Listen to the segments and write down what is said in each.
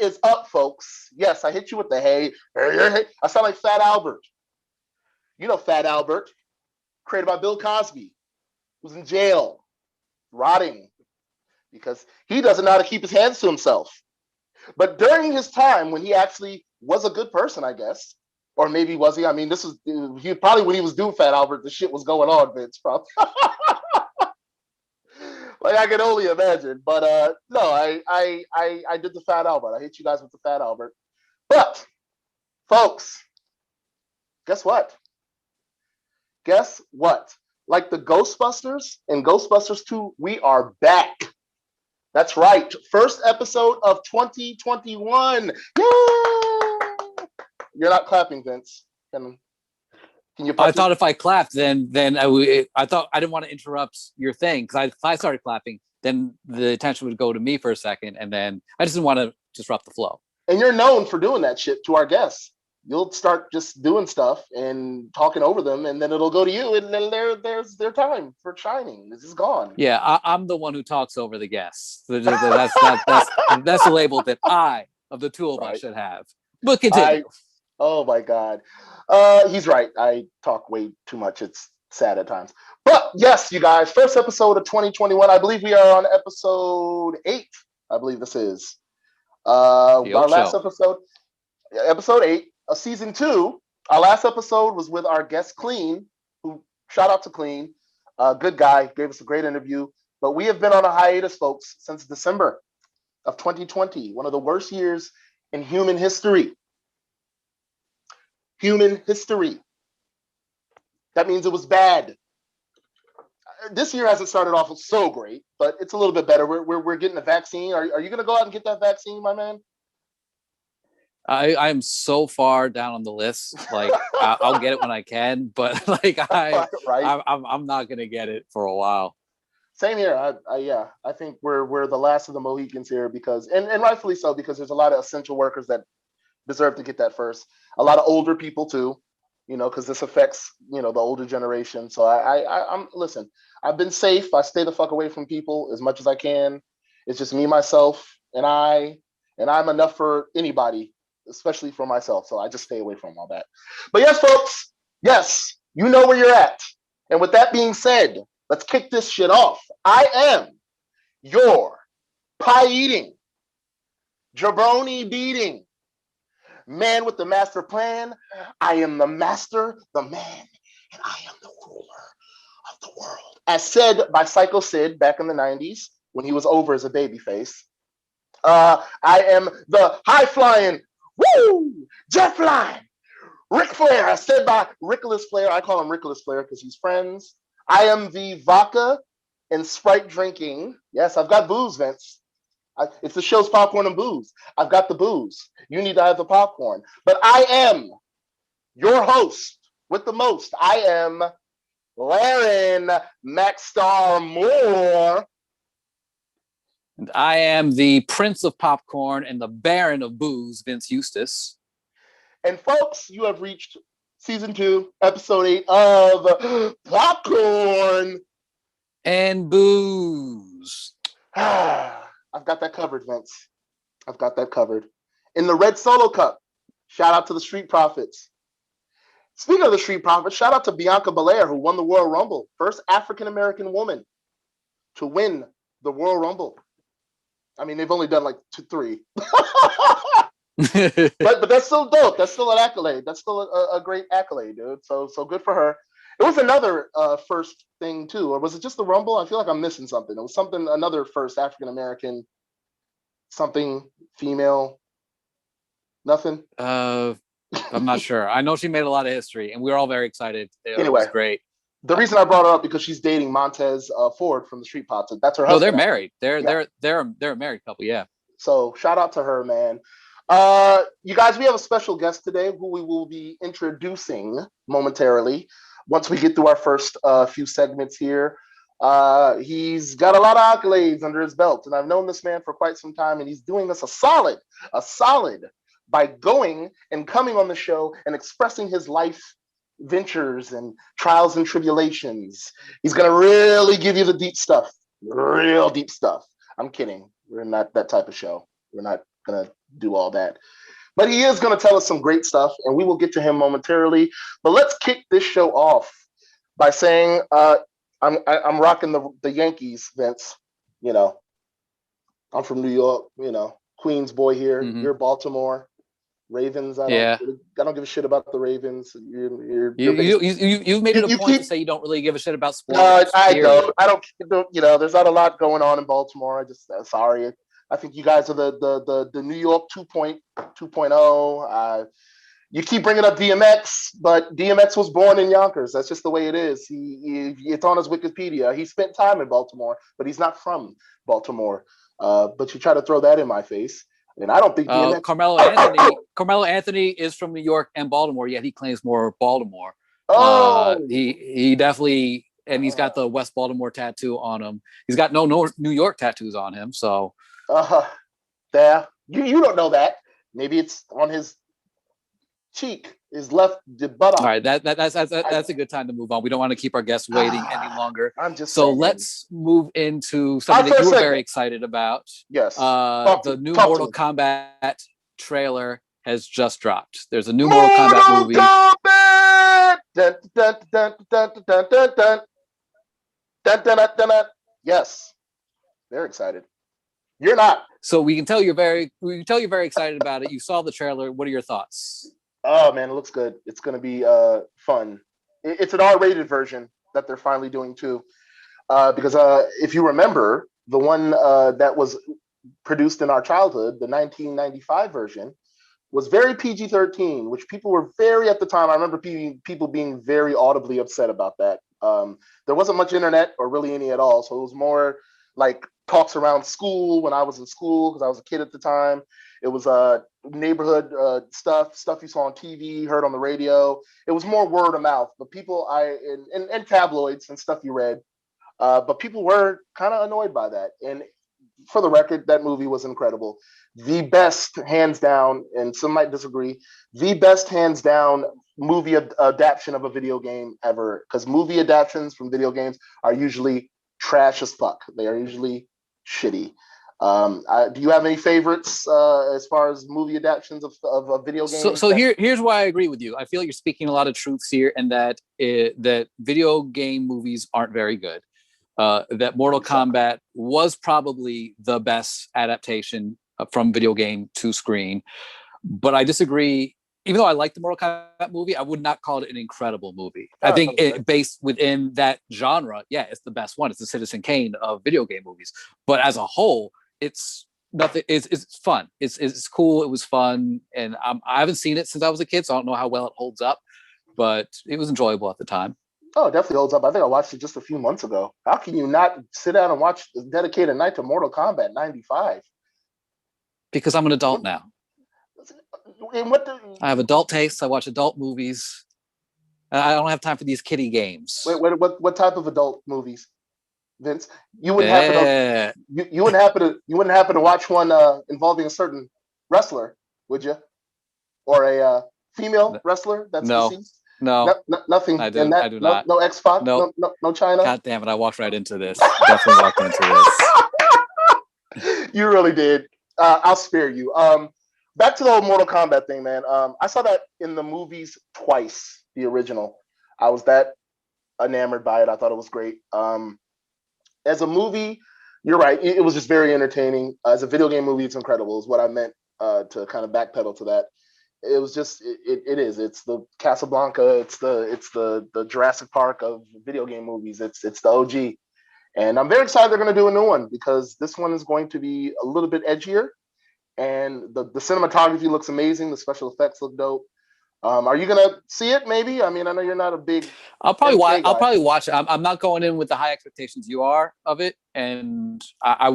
is up, folks? Yes, I hit you with the hey. I sound like Fat Albert. You know Fat Albert, created by Bill Cosby, who's in jail, rotting, because he doesn't know how to keep his hands to himself. But during his time when he actually was a good person, I guess, or maybe was he? I mean, this was he probably when he was doing Fat Albert, the shit was going on, Vince, probably. Like I can only imagine. But no, I did the Fat Albert. I hit you guys with the Fat Albert. But folks, guess what? Guess what? Like the Ghostbusters and Ghostbusters 2, we are back. That's right. First episode of 2021. Yay! You're not clapping, Vince. Can you? I thought if I clapped, then I thought I didn't want to interrupt your thing because if I started clapping, then the attention would go to me for a second, and then I just didn't want to disrupt the flow. And you're known for doing that shit to our guests. You'll start just doing stuff and talking over them, and then it'll go to you, and then there's their time for shining. This is gone. Yeah, I'm the one who talks over the guests. That's the label that I, of the two of us, should have. But continue. Oh my God. He's right. I talk way too much. It's sad at times. But yes, you guys, first episode of 2021. I believe we are on episode 8. I believe this is. Our last episode 8. Season 2, our last episode was with our guest Clean, who shout out to Clean, good guy, gave us a great interview. But we have been on a hiatus, folks, since December of 2020, one of the worst years in human history. Human history. That means it was bad. This year hasn't started off so great, but it's a little bit better. We're getting a vaccine. Are you going to go out and get that vaccine, my man? I'm so far down on the list. Like I'll get it when I can, but like I'm not gonna get it for a while. Same here. I think we're the last of the Mohicans here because and rightfully so, because there's a lot of essential workers that deserve to get that first. A lot of older people too, because this affects the older generation. So I'm listen. I've been safe. I stay the fuck away from people as much as I can. It's just me, myself, and I'm enough for anybody, especially for myself. So I just stay away from all that. But yes, folks, yes, you know where you're at. And with that being said, let's kick this shit off. I am your pie-eating, jabroni beating man with the master plan. I am the master, the man, and I am the ruler of the world. As said by Psycho Sid back in the 90s when he was over as a babyface. I am the high-flying, jet flying Ric Flair, as said by Richolas Flair. I call him Richolas Flair because he's friends. I am the vodka and Sprite drinking. Yes, I've got booze, Vince. It's the show's popcorn and booze. I've got the booze. You need to have the popcorn. But I am your host with the most. I am Laren Maxstar Moore. And I am the Prince of Popcorn and the Baron of Booze, Vince Eustace. And folks, you have reached season 2, episode 8 of Popcorn and Booze. I've got that covered, Vince. I've got that covered. In the Red Solo Cup, shout out to the Street Profits. Speaking of the Street Profits, shout out to Bianca Belair, who won the Royal Rumble. First African-American woman to win the Royal Rumble. I mean, they've only done like 3. but that's still dope. That's still an accolade. That's still a great accolade, dude. So good for her. It was another first thing too, or was it just the Rumble? I feel like I'm missing something. It was another first African American, something female. Nothing. I'm not sure. I know she made a lot of history, and we were all very excited. It was great. The reason I brought her up because she's dating Montez Ford from the Street Pots. That's her husband. No, they're married. They're a married couple. Yeah. So shout out to her, man. You guys, we have a special guest today who we will be introducing momentarily once we get through our first few segments here. He's got a lot of accolades under his belt, and I've known this man for quite some time, and he's doing us a solid by going and coming on the show and expressing his life ventures and trials and tribulations. He's going to really give you the deep stuff, real deep stuff. I'm kidding. We're not that type of show. We're not gonna do all that. But he is gonna tell us some great stuff, and we will get to him momentarily. But let's kick this show off by saying I'm rocking the Yankees, Vince. You know, I'm from New York. You know, Queens boy here. Mhm. You're Baltimore. Ravens. I don't give a shit about the Ravens. You've made it a point to say you don't really give a shit about sports. I don't. You know, there's not a lot going on in Baltimore. I just sorry. I think you guys are the New York 2.0. You keep bringing up DMX, but DMX was born in Yonkers. That's just the way it is. It's on his Wikipedia. He spent time in Baltimore, but he's not from Baltimore. But you try to throw that in my face. And I don't think DMX... Carmelo Anthony is from New York and Baltimore, yet he claims more Baltimore. He definitely, and he's got the West Baltimore tattoo on him. He's got no New York tattoos on him. So, yeah, you don't know that. Maybe it's on his cheek, his left buttock. All right, that's a good time to move on. We don't want to keep our guests waiting any longer. I'm just saying. Let's move into something that you were very excited about. Yes, the new Mortal Kombat trailer has just dropped. There's a new Mortal Kombat movie. Dun, dun, dun, dun, dun, dun, dun. Dun, dun, dun, dun, dun. Yes, very excited. You're not. So we can tell you're very excited about it. You saw the trailer. What are your thoughts? Oh man, it looks good. It's going to be fun. It's an R-rated version that they're finally doing too, because if you remember, the one that was produced in our childhood, the 1995 version, was very PG-13, which people were very at the time. I remember people being very audibly upset about that. There wasn't much internet or really any at all, so it was more like talks around school when I was in school because I was a kid at the time. It was neighborhood stuff you saw on TV, heard on the radio. It was more word of mouth, but people and tabloids and stuff you read. But people were kind of annoyed by that. And for the record, that movie was incredible. The best, hands down, and some might disagree, the best, hands down, movie adaptation of a video game ever. Because movie adaptations from video games are usually trash as fuck. They are usually shitty. Do you have any favorites as far as movie adaptations of video games? So here's why I agree with you. I feel like you're speaking a lot of truths here, and that video game movies aren't very good. That Mortal Kombat was probably the best adaptation from video game to screen, but I disagree. Even though I like the Mortal Kombat movie, I would not call it an incredible movie. I think based within that genre, yeah, it's the best one. It's the Citizen Kane of video game movies. But as a whole, it's nothing. It's fun. It's cool. It was fun, and I haven't seen it since I was a kid, so I don't know how well it holds up. But it was enjoyable at the time. Oh, it definitely holds up. I think I watched it just a few months ago. How can you not sit down and dedicate a night to Mortal Kombat 95? Because I'm an adult now. And I have adult tastes. I watch adult movies. I don't have time for these kiddie games. Wait, what type of adult movies, Vince? You wouldn't happen to watch one involving a certain wrestler, would you? Or a female wrestler that's deceased? No, nothing. I do not. No X-Pac. Nope. No China. God damn it! I walked right into this. Definitely walked into this. You really did. I'll spare you. Back to the whole Mortal Kombat thing, man. I saw that in the movies twice, the original. I was that enamored by it. I thought it was great. As a movie, you're right. It was just very entertaining. As a video game movie, it's incredible, is what I meant to kind of backpedal to that. It was just, it is. It's the Casablanca. It's the Jurassic Park of video game movies. It's the OG. And I'm very excited they're going to do a new one because this one is going to be a little bit edgier. And the cinematography looks amazing. The special effects look dope. Are you gonna see it? Maybe. I mean, I know you're not a big. I'll probably watch it. I'm not going in with the high expectations you are of it, and I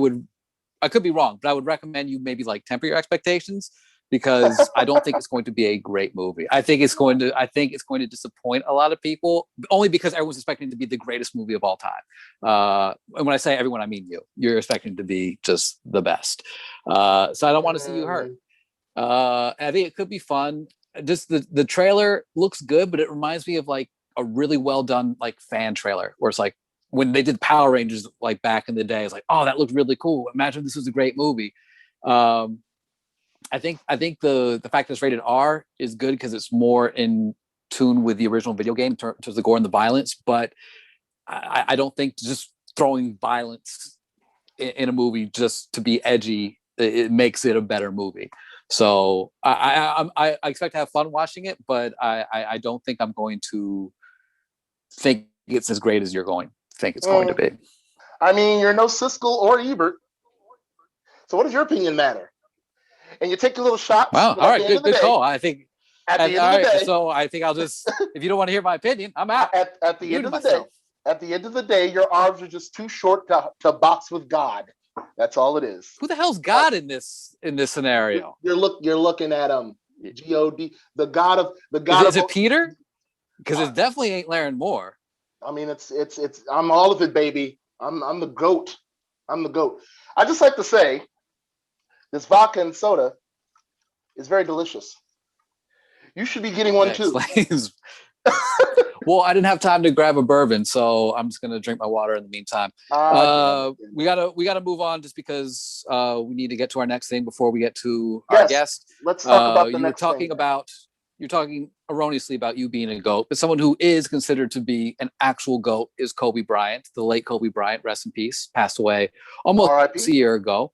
could be wrong, but I would recommend you maybe like temper your expectations because I don't think it's going to be a great movie. I think it's going to disappoint a lot of people only because everyone's expecting it to be the greatest movie of all time. And when I say everyone, I mean you. You're expecting it to be just the best. So I don't want to see you hurt. I think it could be fun. Just the trailer looks good, but it reminds me of like a really well done like fan trailer where it's like when they did Power Rangers like back in the day. It's like, oh, that looked really cool. Imagine this was a great movie. I think the fact that it's rated R is good because it's more in tune with the original video game in terms of the gore and the violence. But I don't think just throwing violence in a movie just to be edgy, it makes it a better movie. So I expect to have fun watching it, but I don't think I'm going to think it's as great as you're going to think it's going to be. I mean, you're no Siskel or Ebert. So what does your opinion matter? And you take your little shots. Well, all right, good call. I think at the end of the day. So I think I'll just, if you don't want to hear my opinion, I'm out. At the end of the day. At the end of the day, your arms are just too short to box with God. That's all it is. Who the hell's God in this scenario? You're looking at God, the God of. Is it Peter? Because it definitely ain't Laren Moore. I mean, it's I'm all of it, baby. I'm the goat. I'm the goat. I just like to say, this vodka and soda is very delicious. You should be getting one too. Well, I didn't have time to grab a bourbon, so I'm just gonna drink my water in the meantime. We gotta move on just because we need to get to our next thing before we get to our guest. Let's talk about the next thing. You're talking erroneously about you being a GOAT, but someone who is considered to be an actual GOAT is KOBE Bryant, the late KOBE Bryant, rest in peace, passed away almost a year ago.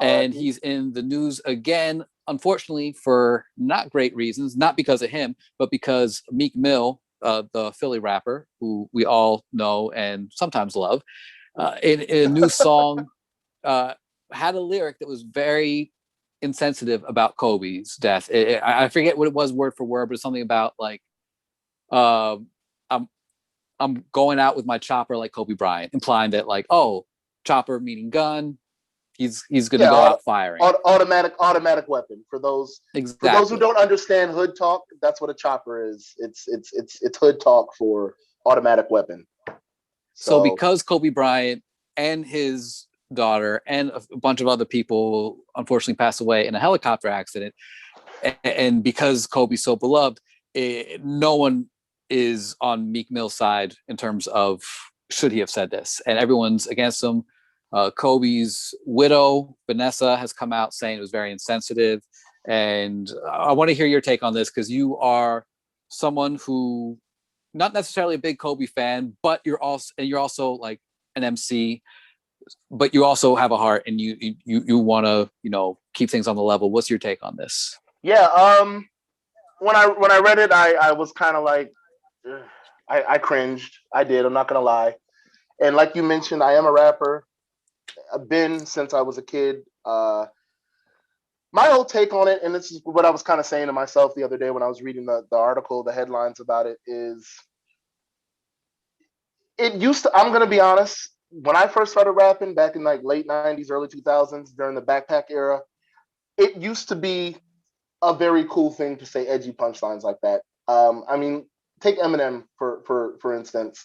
And he's in the news again, unfortunately, for not great reasons, not because of him, but because MEEK MILL, the Philly rapper, who we all know and sometimes love, in a new song, had a lyric that was very insensitive about Kobe's death. I forget what it was word for word, but it's something about like, I'm going out with my chopper like Kobe Bryant, implying that like, oh, chopper meaning gun. He's gonna go out firing. Automatic weapon for those exactly. For those who don't understand hood talk. That's what a chopper is. It's hood talk for automatic weapon. So because Kobe Bryant and his daughter and a bunch of other people unfortunately passed away in a helicopter accident, and because Kobe's so beloved, no one is on MEEK Mill's side in terms of should he have said this, and everyone's against him. Kobe's widow, Vanessa, has come out saying it was very insensitive. And I want to hear your take on this because you are someone who, not necessarily a big Kobe fan, but you're also like an MC, but you also have a heart and you want to, keep things on the level. What's your take on this? Yeah. When I read it, I was kind of like, I cringed. I did. I'm not going to lie. And like you mentioned, I am a rapper. I've been since I was a kid. My whole take on it, and this is what I was kind of saying to myself the other day when I was reading the article, the headlines about it, is it used to, I'm going to be honest, when I first started rapping back in like late 90s, early 2000s, during the backpack era, it used to be a very cool thing to say edgy punchlines like that. I mean, take Eminem for instance.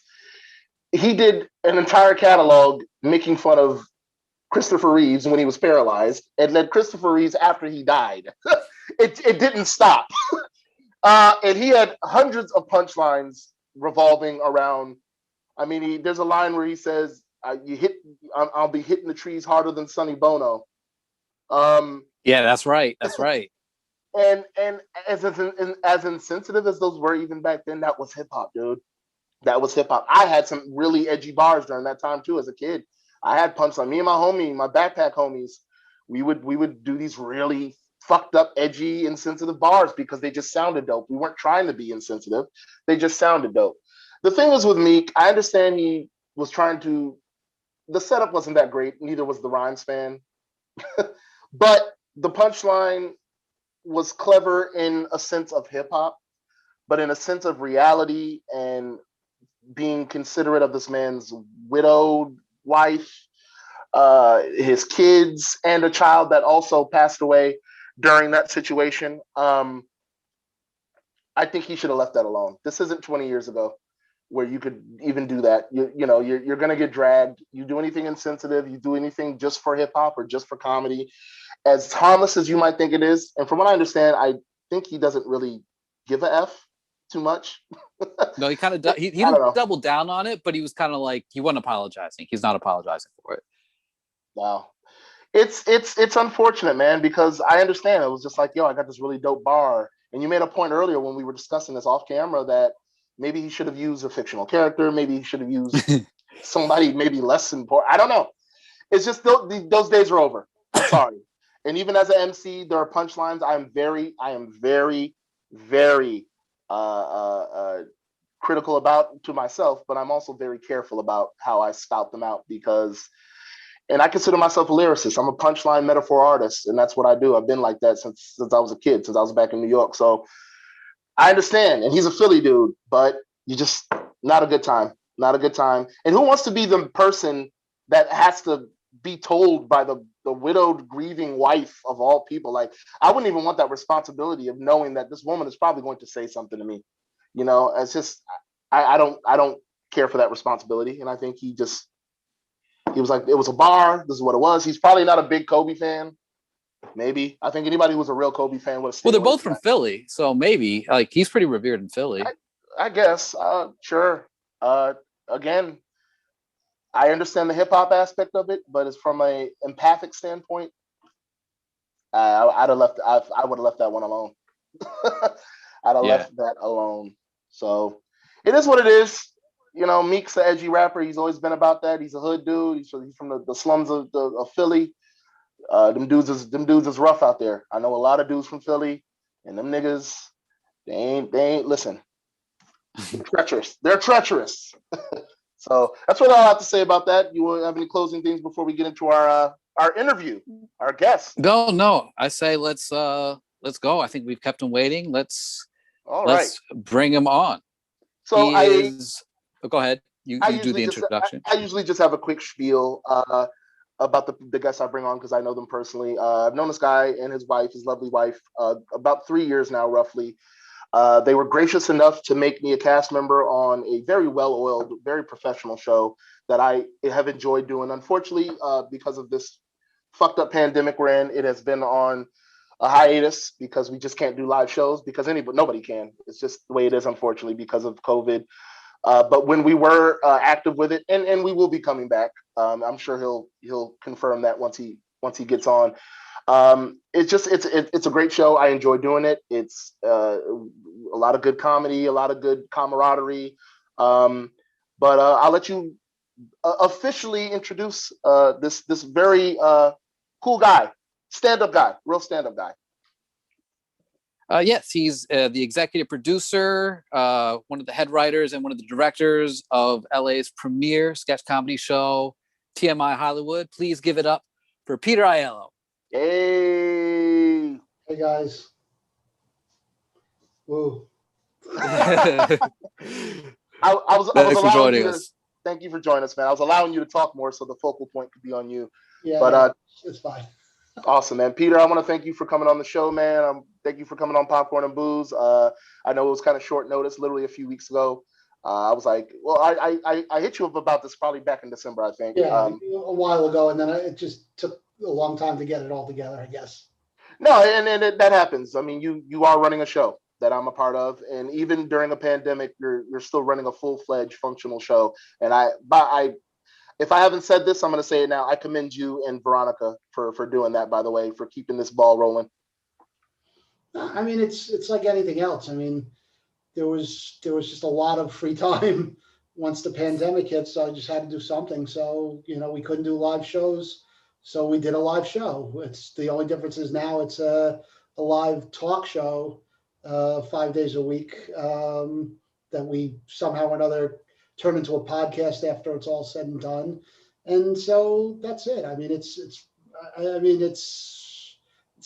He did an entire catalog making fun of Christopher Reeves when he was paralyzed, and then Christopher Reeves after he died. It didn't stop. And he had hundreds of punchlines revolving around. I mean, there's a line where he says, I'll be hitting the trees harder than Sonny Bono. Yeah, that's right. That's right. And as insensitive as those were even back then, that was hip hop, dude. That was hip hop. I had some really edgy bars during that time too as a kid. I had punchline. Me and my backpack homies, we would do these really fucked up, edgy, insensitive bars because they just sounded dope. We weren't trying to be insensitive. They just sounded dope. The thing was with Meek, I understand he was trying to, the setup wasn't that great. Neither was the rhyme span. But the punchline was clever in a sense of hip hop, but in a sense of reality and being considerate of this man's widowed wife, his kids, and a child that also passed away during that situation. I think he should have left that alone. This isn't 20 years ago where you could even do that. You're going to get dragged. You do anything insensitive, you do anything just for hip hop or just for comedy, as harmless as you might think it is. And from what I understand, I think he doesn't really give a F too much. No, he kind of he didn't double down on it, but he was kind of like, he wasn't apologizing. He's not apologizing for it. Wow. it's unfortunate, man, because I understand. It was just like, yo, I got this really dope bar. And you made a point earlier when we were discussing this off camera that maybe he should have used a fictional character. Maybe he should have used somebody maybe less important. I don't know. It's just those days are over. I'm sorry. And even as an MC, there are punchlines I am very, very critical about to myself, but I'm also very careful about how I spout them out because, and I consider myself a lyricist. I'm a punchline metaphor artist, and that's what I do. I've been like that since I was a kid, since I was back in New York. So I understand. And he's a Philly dude, but you just, not a good time. Not a good time. And who wants to be the person that has to be told by the widowed, grieving wife of all people? Like, I wouldn't even want that responsibility of knowing that this woman is probably going to say something to me. You know, it's just, I don't care for that responsibility. And I think he was like, it was a bar. This is what it was. He's probably not a big Kobe fan. Maybe. I think anybody who was a real Kobe fan would have. Well, they're both from Philly, so maybe like he's pretty revered in Philly. I guess. Sure. Again, I understand the hip hop aspect of it, but it's from a empathic standpoint. I would have left that one alone. I'd have left that alone. So it is what it is. You know, Meek's the edgy rapper. He's always been about that. He's a hood dude. He's from the slums of Philly. Them dudes is rough out there. I know a lot of dudes from Philly, and them niggas, they ain't listen. They're treacherous. They're treacherous. So that's what I'll have to say about that. You want to have any closing things before we get into our interview, our guest? No. I say let's go. I think we've kept him waiting. Let's bring him on. So go ahead. You do the introduction. I usually just have a quick spiel about the guests I bring on because I know them personally. I've known this guy and his wife, his lovely wife, about 3 years now, roughly. They were gracious enough to make me a cast member on a very well-oiled, very professional show that I have enjoyed doing. Unfortunately, because of this fucked up pandemic we're in, it has been on a hiatus because we just can't do live shows because nobody can. It's just the way it is, unfortunately, because of COVID. But when we were active with it, and we will be coming back, I'm sure he'll confirm that once he gets on. It's a great show. I enjoy doing it. It's a lot of good comedy, a lot of good camaraderie. But I'll let you officially introduce this very cool guy, stand-up guy, real stand-up guy. Yes, he's the executive producer, one of the head writers, and one of the directors of LA's premier sketch comedy show, TMI Hollywood. Please give it up for Peter Aiello. Hey guys. Whoa. I was for joining us. Thank you for joining us, man. I was allowing you to talk more so the focal point could be on you. Yeah, but it's fine. Awesome, man. Peter, I want to thank you for coming on the show, man. Thank you for coming on Popcorn and Booze. I know it was kind of short notice, literally a few weeks ago. I was like, well, I hit you up about this probably back in December, I think. Yeah, a while ago, and then it just took a long time to get it all together, I guess. No, and that happens. I mean, you are running a show that I'm a part of, and even during a pandemic, you're still running a full-fledged functional show. And if I haven't said this, I'm going to say it now. I commend you and Veronica for doing that, by the way, for keeping this ball rolling. I mean, it's like anything else. I mean, there was just a lot of free time once the pandemic hit, so I just had to do something. So, we couldn't do live shows, so we did a live show. It's the only difference is now it's a live talk show 5 days a week that we somehow or another turn into a podcast after it's all said and done. And so that's it. I mean, it's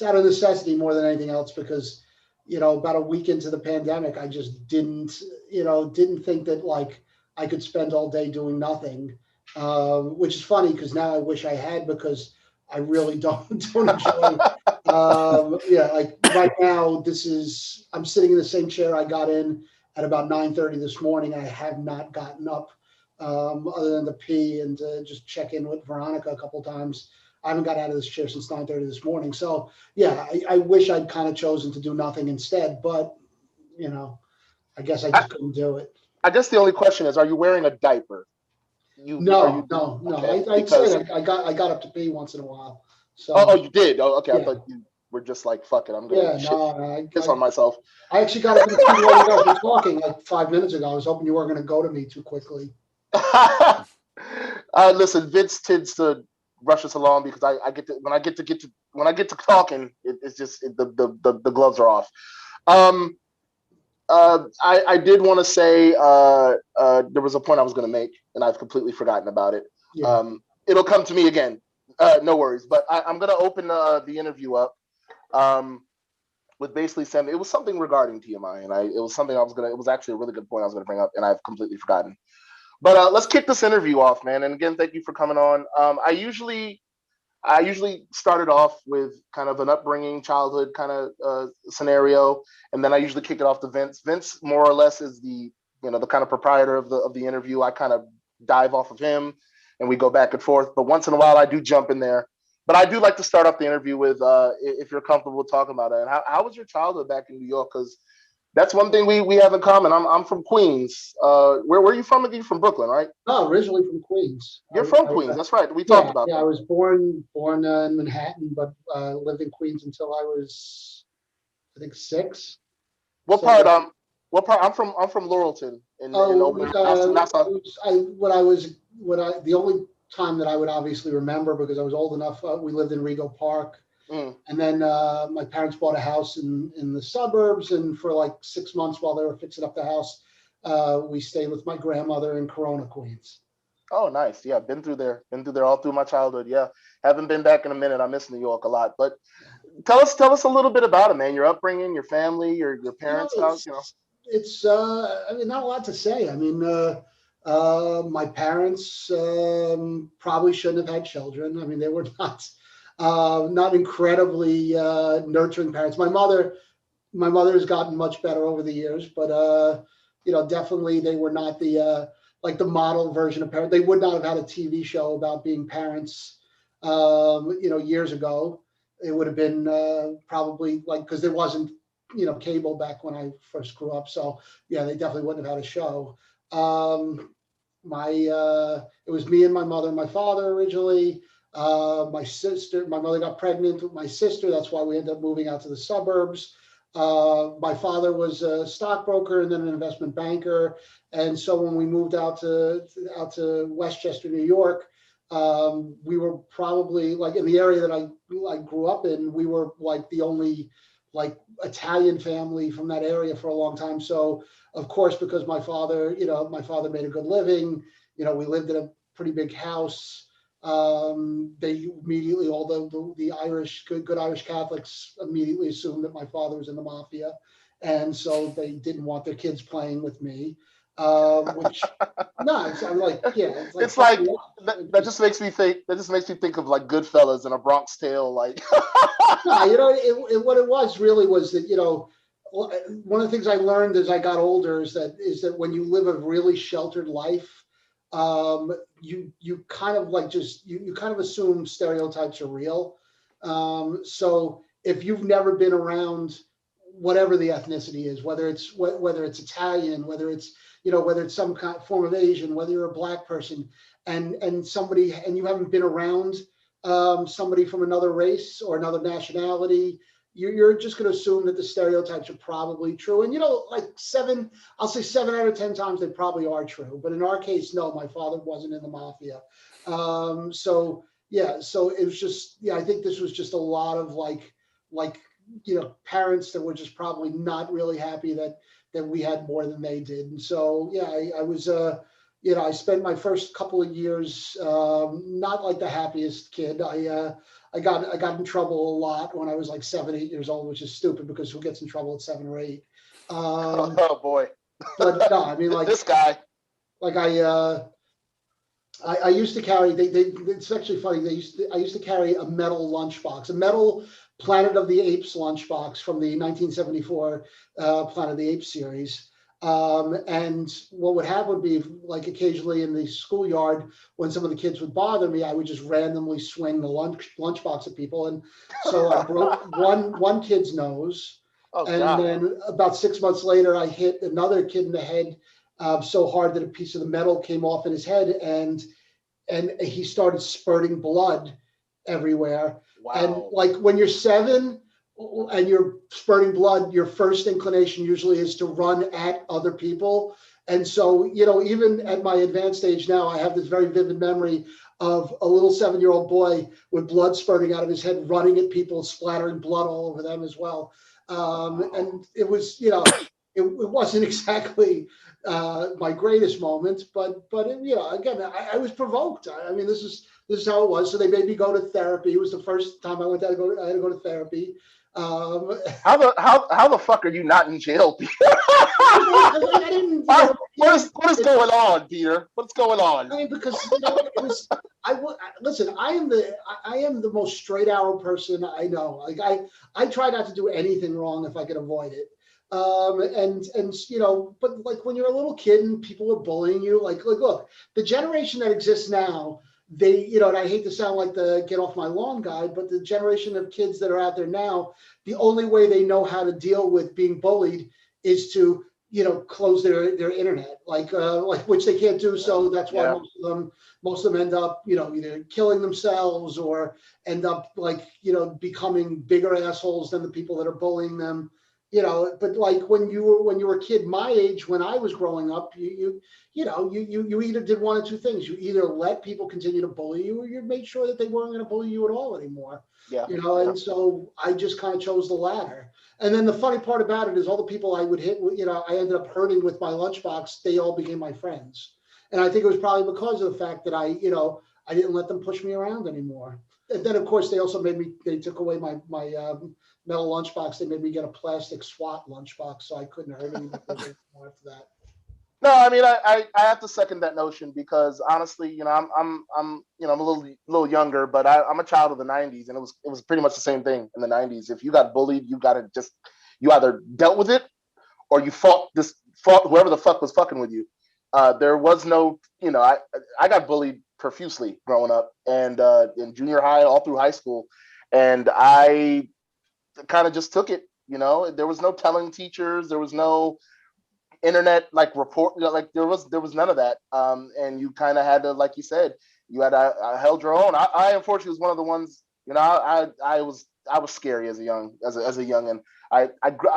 out of necessity more than anything else because, about a week into the pandemic, I just didn't think that like I could spend all day doing nothing, which is funny because now I wish I had because I really don't enjoy. Like right now, I'm sitting in the same chair I got in at about 9:30 this morning. I have not gotten up other than to pee and to just check in with Veronica a couple times. I haven't got out of this chair since 9:30 this morning. So yeah, I wish I'd kind of chosen to do nothing instead, but I guess I just couldn't do it. I guess the only question is, are you wearing a diaper? No. Okay, I got up to pee once in a while. So Oh, you did. Oh, okay. yeah. I thought you were just like, fuck it, I'm gonna piss on myself. I actually got up in the queue while you guys were talking like 5 minutes ago. I was hoping you weren't going to go to me too quickly. Listen, Vince tends to rush us along because I get to talking, it's just the gloves are off. I did want to say there was a point I was going to make, and I've completely forgotten about it. Yeah. It'll come to me again. No worries. But I'm going to open the interview up with basically saying it was something regarding TMI, and it was actually a really good point I was going to bring up, and I've completely forgotten. But let's kick this interview off, man. And again, thank you for coming on. I usually started off with kind of an upbringing, childhood kind of scenario, and then I usually kick it off to Vince. Vince, more or less, is the kind of proprietor of the interview. I kind of dive off of him, and we go back and forth. But once in a while, I do jump in there. But I do like to start off the interview with, if you're comfortable talking about it, and how was your childhood back in New York? Because that's one thing we have in common. I'm from Queens. Where are you from? You're from Brooklyn, right? No, originally from Queens. You're from Queens. That's right. We talked about that. I was born in Manhattan, but lived in Queens until I was, I think, 6. What part? What part? I'm from Laurelton. The only time that I would obviously remember, because I was old enough, we lived in Rego Park. And then my parents bought a house in the suburbs, and for like 6 months while they were fixing up the house, we stayed with my grandmother in Corona, Queens. Oh, nice. Yeah, been through there all through my childhood. Yeah, haven't been back in a minute. I miss New York a lot. But tell us a little bit about it, man. Your upbringing, your family, your parents' house. It's I mean, not a lot to say. I mean, my parents probably shouldn't have had children. I mean, they were not incredibly nurturing parents. My mother has gotten much better over the years, but definitely they were not the model version of parents. They would not have had a TV show about being parents, years ago. It would have been probably because there wasn't cable back when I first grew up. So yeah, they definitely wouldn't have had a show. It was me and my mother and my father originally. My mother got pregnant with my sister. That's why we ended up moving out to the suburbs. My father was a stockbroker and then an investment banker. And so when we moved out to Westchester, New York, we were probably in the area that I grew up in, we were the only Italian family from that area for a long time. So of course, because my father made a good living, we lived in a pretty big house. They immediately, all the Irish, good Irish Catholics immediately assumed that my father was in the mafia. And so they didn't want their kids playing with me. Which that just makes me think of Goodfellas and A Bronx Tale. What it was really was that, one of the things I learned as I got older is that when you live a really sheltered life, you kind of you kind of assume stereotypes are real. So if you've never been around whatever the ethnicity is, whether it's Italian, whether it's some kind of form of Asian, whether you're a Black person and you haven't been around somebody from another race or another nationality, you're just going to assume that the stereotypes are probably true. And, I'll say 7 out of 10 times they probably are true. But in our case, no, my father wasn't in the mafia. So it was just, I think this was just a lot of parents that were just probably not really happy that we had more than they did. And so, I was, I spent my first couple of years not the happiest kid. I got in trouble a lot when I was 7, 8 years old, which is stupid because who gets in trouble at 7 or 8? Oh boy! But no, I mean this guy. I used to carry. It's actually funny. I used to carry a metal lunchbox, a metal Planet of the Apes lunchbox from the 1974 Planet of the Apes series. And what would happen would be occasionally in the schoolyard, when some of the kids would bother me, I would just randomly swing the lunchbox at people. And so I broke one kid's nose. Oh, and God. Then about 6 months later, I hit another kid in the head so hard that a piece of the metal came off in his head, and he started spurting blood. everywhere. Wow. And like when you're 7 and you're spurting blood, your first inclination usually is to run at other people. And so, you know, even at my advanced age now, I have this very vivid memory of a little 7-year-old boy with blood spurting out of his head, running at people, splattering blood all over them as well. And it was, you know, it wasn't exactly my greatest moment, but you know, again, I was provoked. I mean, this is how it was. So they made me go to therapy. It was the first time I went there. I had to go to therapy. How the fuck are you not in jail, Peter? I didn't. You know, what is going on, Peter? What's going on? I mean, because you know, it was. Listen. I am the most straight arrow person I know. Like I try not to do anything wrong if I can avoid it. And you know, but like when you're a little kid and people are bullying you, like look, the generation that exists now, they, you know, and I hate to sound like the get off my lawn guy, but the generation of kids that are out there now, the only way they know how to deal with being bullied is to, you know, close their internet, like which they can't do. So that's why most of them end up, you know, either killing themselves or end up like, you know, becoming bigger assholes than the people that are bullying them. You know, but like when you were a kid my age, when I was growing up, you either did one of two things. You either let people continue to bully you, or you made sure that they weren't going to bully you at all anymore. Yeah. You know, and so I just kind of chose the latter. And then the funny part about it is all the people I would hit, you know, I ended up hurting with my lunchbox. They all became my friends. And I think it was probably because of the fact that I didn't let them push me around anymore. And then of course they also they took away my metal lunchbox. They made me get a plastic SWAT lunchbox, so I couldn't hurt anybody more after that. No, I mean, I have to second that notion because honestly, you know, I'm you know, I'm a little younger, but I'm a child of the '90s, and it was pretty much the same thing in the '90s. If you got bullied, you either dealt with it or you fought whoever the fuck was fucking with you. There was no, you know, I got bullied profusely growing up, and in junior high, all through high school, and I kind of just took it. You know, there was no telling teachers, there was no internet like report, you know, like there was none of that. And you kind of had to, like you said, I held your own. I unfortunately was one of the ones, you know, I was scary as a young, and I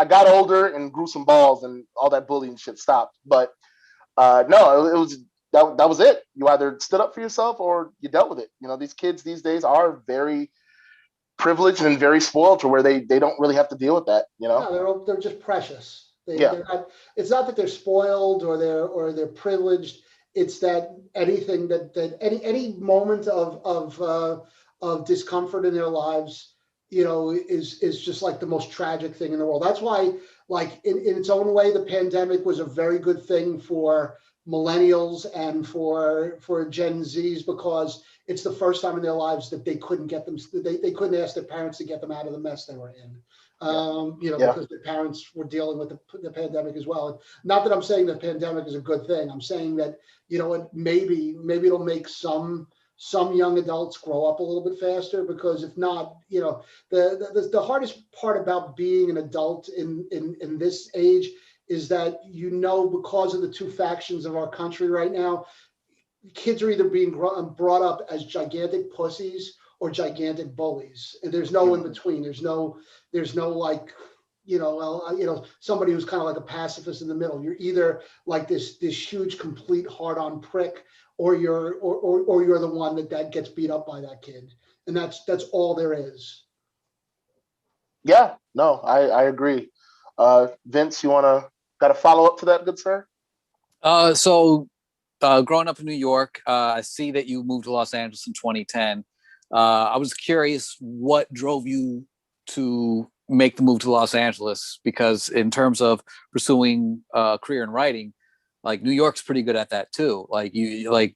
got older and grew some balls, and all that bullying shit stopped. But no, it was that was it. You either stood up for yourself or you dealt with it. You know, these kids these days are very privileged and very spoiled to where they don't really have to deal with that. You know, no, they're just precious. They're not, it's not that they're spoiled or they're privileged. It's that anything that any moment of discomfort in their lives, you know, is just like the most tragic thing in the world. That's why, like in its own way, the pandemic was a very good thing for millennials and for Gen Zs, because it's the first time in their lives that they couldn't they couldn't ask their parents to get them out of the mess they were in. You know, because the parents were dealing with the pandemic as well. Not that I'm saying the pandemic is a good thing. I'm saying that, you know, maybe it'll make some young adults grow up a little bit faster, because if not, you know, the hardest part about being an adult in this age is that, you know, because of the two factions of our country right now, kids are either being brought up as gigantic pussies or gigantic bullies, and there's no in between. There's no like, you know, somebody who's kind of like a pacifist in the middle. You're either like this huge complete hard-on prick, or you're the one that gets beat up by that kid, and that's all there is. Yeah, no, I agree. Vince, got a follow up to that, good sir? So growing up in New York, I see that you moved to Los Angeles in 2010. I was curious what drove you to make the move to Los Angeles, because in terms of pursuing a career in writing, like New York's pretty good at that too. You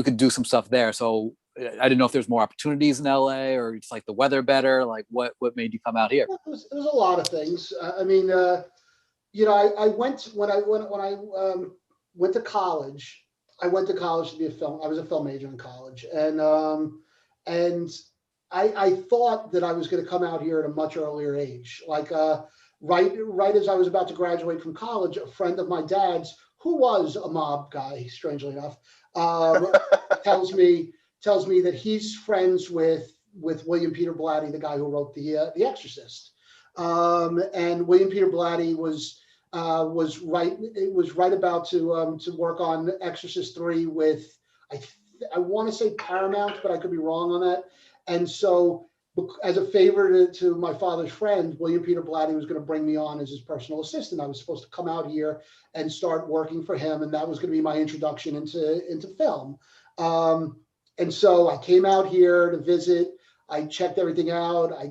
could do some stuff there. So I didn't know if there's more opportunities in LA, or it's like the weather better. Like what made you come out here? It was a lot of things. I mean, you know, I went when I went to college. I went to college to be a film. I was a film major in college, and I thought that I was going to come out here at a much earlier age. Like right as I was about to graduate from college, a friend of my dad's, who was a mob guy, strangely enough, tells me tells me that he's friends with William Peter Blatty, the guy who wrote The Exorcist. And William Peter Blatty was right about to work on Exorcist 3 with, I want to say Paramount, but I could be wrong on that. And so, as a favor to my father's friend, William Peter Blatty was going to bring me on as his personal assistant. I was supposed to come out here and start working for him, and that was going to be my introduction into film. And so I came out here to visit. I checked everything out. I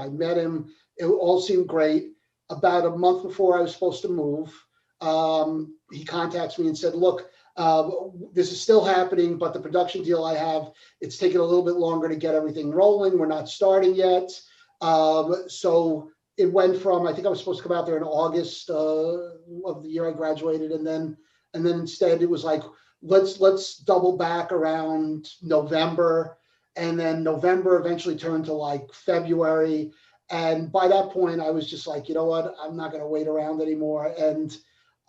met him. It all seemed great. About a month before I was supposed to move, he contacts me and said, look, this is still happening, but the production deal I have, it's taking a little bit longer to get everything rolling. We're not starting yet. So it went from, I think I was supposed to come out there in August of the year I graduated. And then instead it was like, let's double back around November. And then November eventually turned to like February. And by that point, I was just like, you know what, I'm not going to wait around anymore. And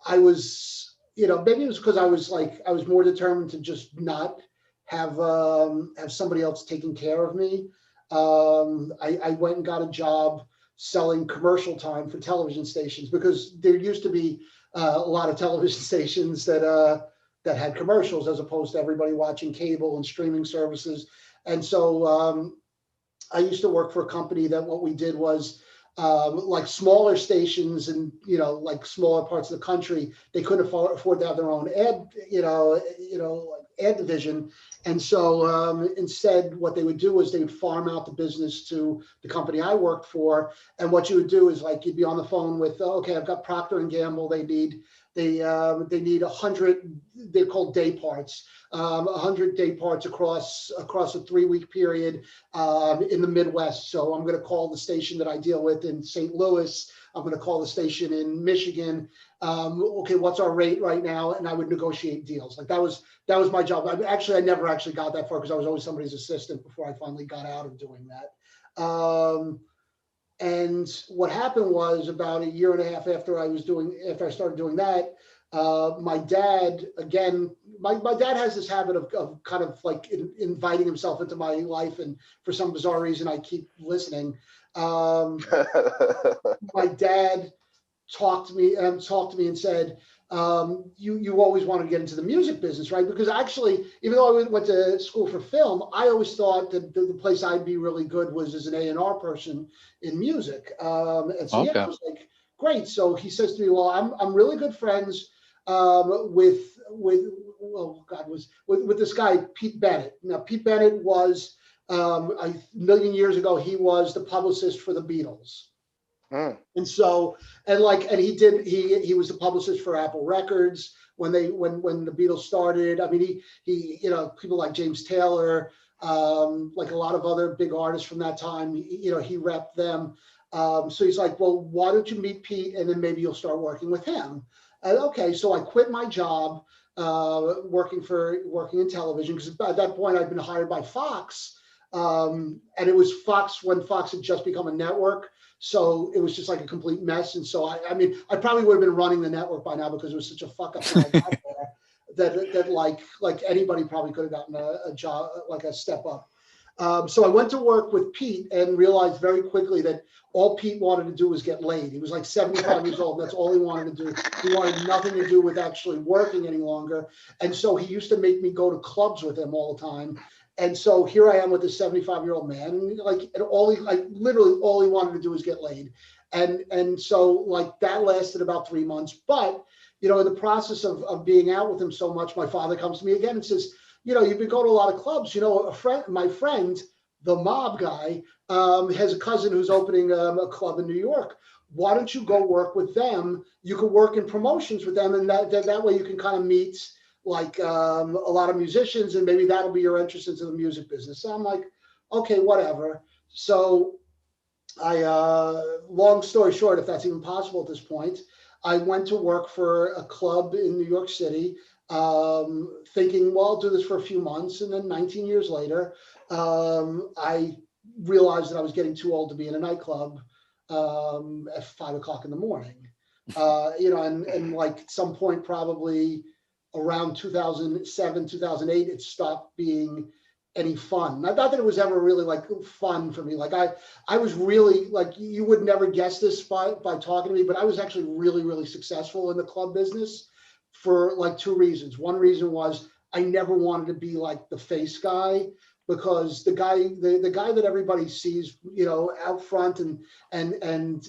I was, maybe it was because I was more determined to just not have somebody else taking care of me. I went and got a job selling commercial time for television stations, because there used to be a lot of television stations that had commercials, as opposed to everybody watching cable and streaming services. And so I used to work for a company that what we did was like smaller stations and, like smaller parts of the country, they couldn't afford to have their own ad, like ad division. And so instead, what they would do is they would farm out the business to the company I worked for. And what you would do is like, you'd be on the phone with, okay, I've got Procter and Gamble. They need 100, they're called day parts, 100 day parts across a 3-week period in the Midwest. So I'm going to call the station that I deal with in St. Louis. I'm going to call the station in Michigan. Okay, what's our rate right now? And I would negotiate deals. Like that was my job. I never actually got that far, because I was always somebody's assistant before I finally got out of doing that. And what happened was, about a year and a half after I started doing that, my dad, again, my dad has this habit of kind of like inviting himself into my life. And for some bizarre reason, I keep listening. My dad talked to me and said, you always wanted to get into the music business, right? Because actually, even though I went to school for film, I always thought that the place I'd be really good was as an A&R person in music. And so, yeah, I was like, great. So he says to me, well, I'm really good friends with this guy, Pete Bennett. Now, Pete Bennett was, a million years ago, he was the publicist for the Beatles. And so, and he was the publicist for Apple Records when the Beatles started. I mean, he people like James Taylor, like a lot of other big artists from that time, he repped them. So he's like, well, why don't you meet Pete, and then maybe you'll start working with him. And okay, so I quit my job working in television, because at that point I'd been hired by Fox, and it was Fox when Fox had just become a network. So it was just like a complete mess. And so, I mean, I probably would have been running the network by now, because it was such a fuck up when I got there, that like anybody probably could have gotten a job, like a step up. So I went to work with Pete and realized very quickly that all Pete wanted to do was get laid. He was like 75 years old. And that's all he wanted to do. He wanted nothing to do with actually working any longer. And so he used to make me go to clubs with him all the time. And so here I am with this 75-year-old man, and literally all he wanted to do was get laid. And so like that lasted about 3 months. But, in the process of being out with him so much, my father comes to me again and says, you've been going to a lot of clubs. My friend, the mob guy, has a cousin who's opening a club in New York. Why don't you go work with them? You could work in promotions with them, and that way you can kind of meet like a lot of musicians, and maybe that'll be your entrance into the music business. So I'm like, okay, whatever. So long story short, if that's even possible at this point, I went to work for a club in New York City, thinking, well, I'll do this for a few months. And then 19 years later, I realized that I was getting too old to be in a nightclub at 5 o'clock in the morning. And like at some point, probably around 2007, 2008, it stopped being any fun. Not that it was ever really like fun for me. Like I was really like, you would never guess this by talking to me, but I was actually really, really successful in the club business for like 2 reasons. One reason was I never wanted to be like the face guy, because the guy that everybody sees, you know, out front and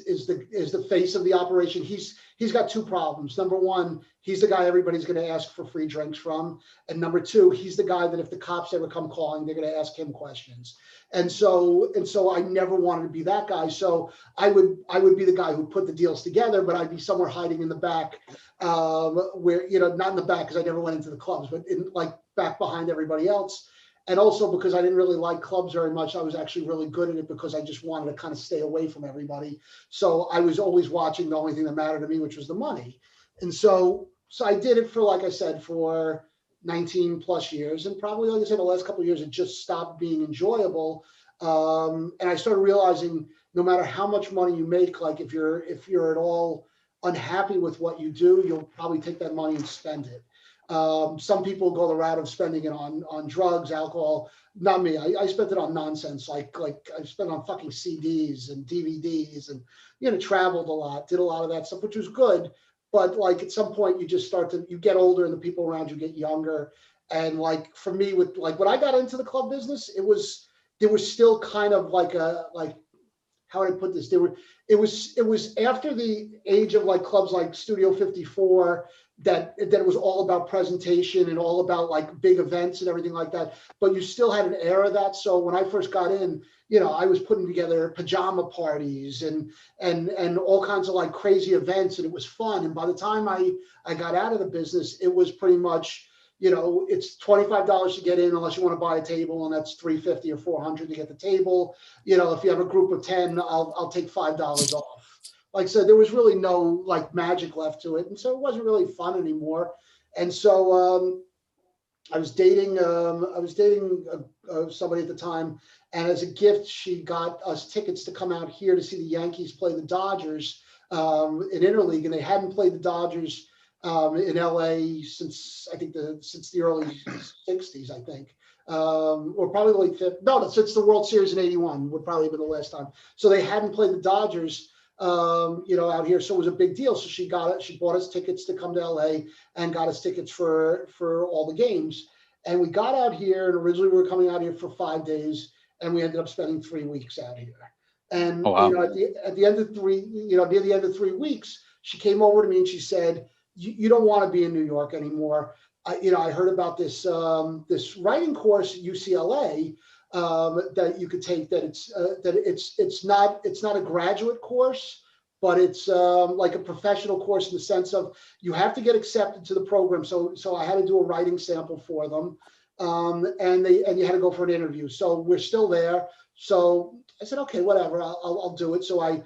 is the face of the operation, he's got 2 problems. Number one, he's the guy everybody's going to ask for free drinks from, and number 2, he's the guy that if the cops ever come calling, they're going to ask him questions. And so I never wanted to be that guy. So I would be the guy who put the deals together, but I'd be somewhere hiding in the back, where, you know, not in the back because I never went into the clubs, but in like back behind everybody else. And also because I didn't really like clubs very much, I was actually really good at it because I just wanted to kind of stay away from everybody. So I was always watching the only thing that mattered to me, which was the money. And so I did it for, like I said, for 19 plus years. And probably, like I said, the last couple of years, it just stopped being enjoyable. And I started realizing no matter how much money you make, like if you're at all unhappy with what you do, you'll probably take that money and spend it. Some people go the route of spending it on drugs, alcohol. Not me. I spent it on nonsense. Like I spent on fucking CDs and DVDs, and, you know, traveled a lot, did a lot of that stuff, which was good. But like at some point you just you get older and the people around you get younger. And like for me, with like when I got into the club business, there was still kind of like how would I put this? It was after the age of like clubs like Studio 54, that it was all about presentation and all about like big events and everything like that. But you still had an air of that. So when I first got in, you know, I was putting together pajama parties and all kinds of like crazy events, and it was fun. And by the time I got out of the business, it was pretty much, you know, it's $25 to get in unless you want to buy a table, and that's $350 or $400 to get the table. You know, if you have a group of 10, I'll take $5 off. Like, so there was really no like magic left to it. And so it wasn't really fun anymore. And so I was dating somebody at the time. And as a gift, she got us tickets to come out here to see the Yankees play the Dodgers in Interleague. And they hadn't played the Dodgers in LA since the early 60s, I think. Or probably like since the World Series in '81 would probably have been the last time. So they hadn't played the Dodgers you know, out here. So it was a big deal. So she bought us tickets to come to LA and got us tickets for all the games. And we got out here, and originally we were coming out here for 5 days, and we ended up spending 3 weeks out here. And, you know, at the end of near the end of 3 weeks, she came over to me and she said, you don't want to be in New York anymore. I heard about this writing course at UCLA that you could take, that it's not a graduate course, but it's like a professional course in the sense of you have to get accepted to the program. So I had to do a writing sample for them, and you had to go for an interview. So we're still there. So I said, okay, whatever, I'll do it. So I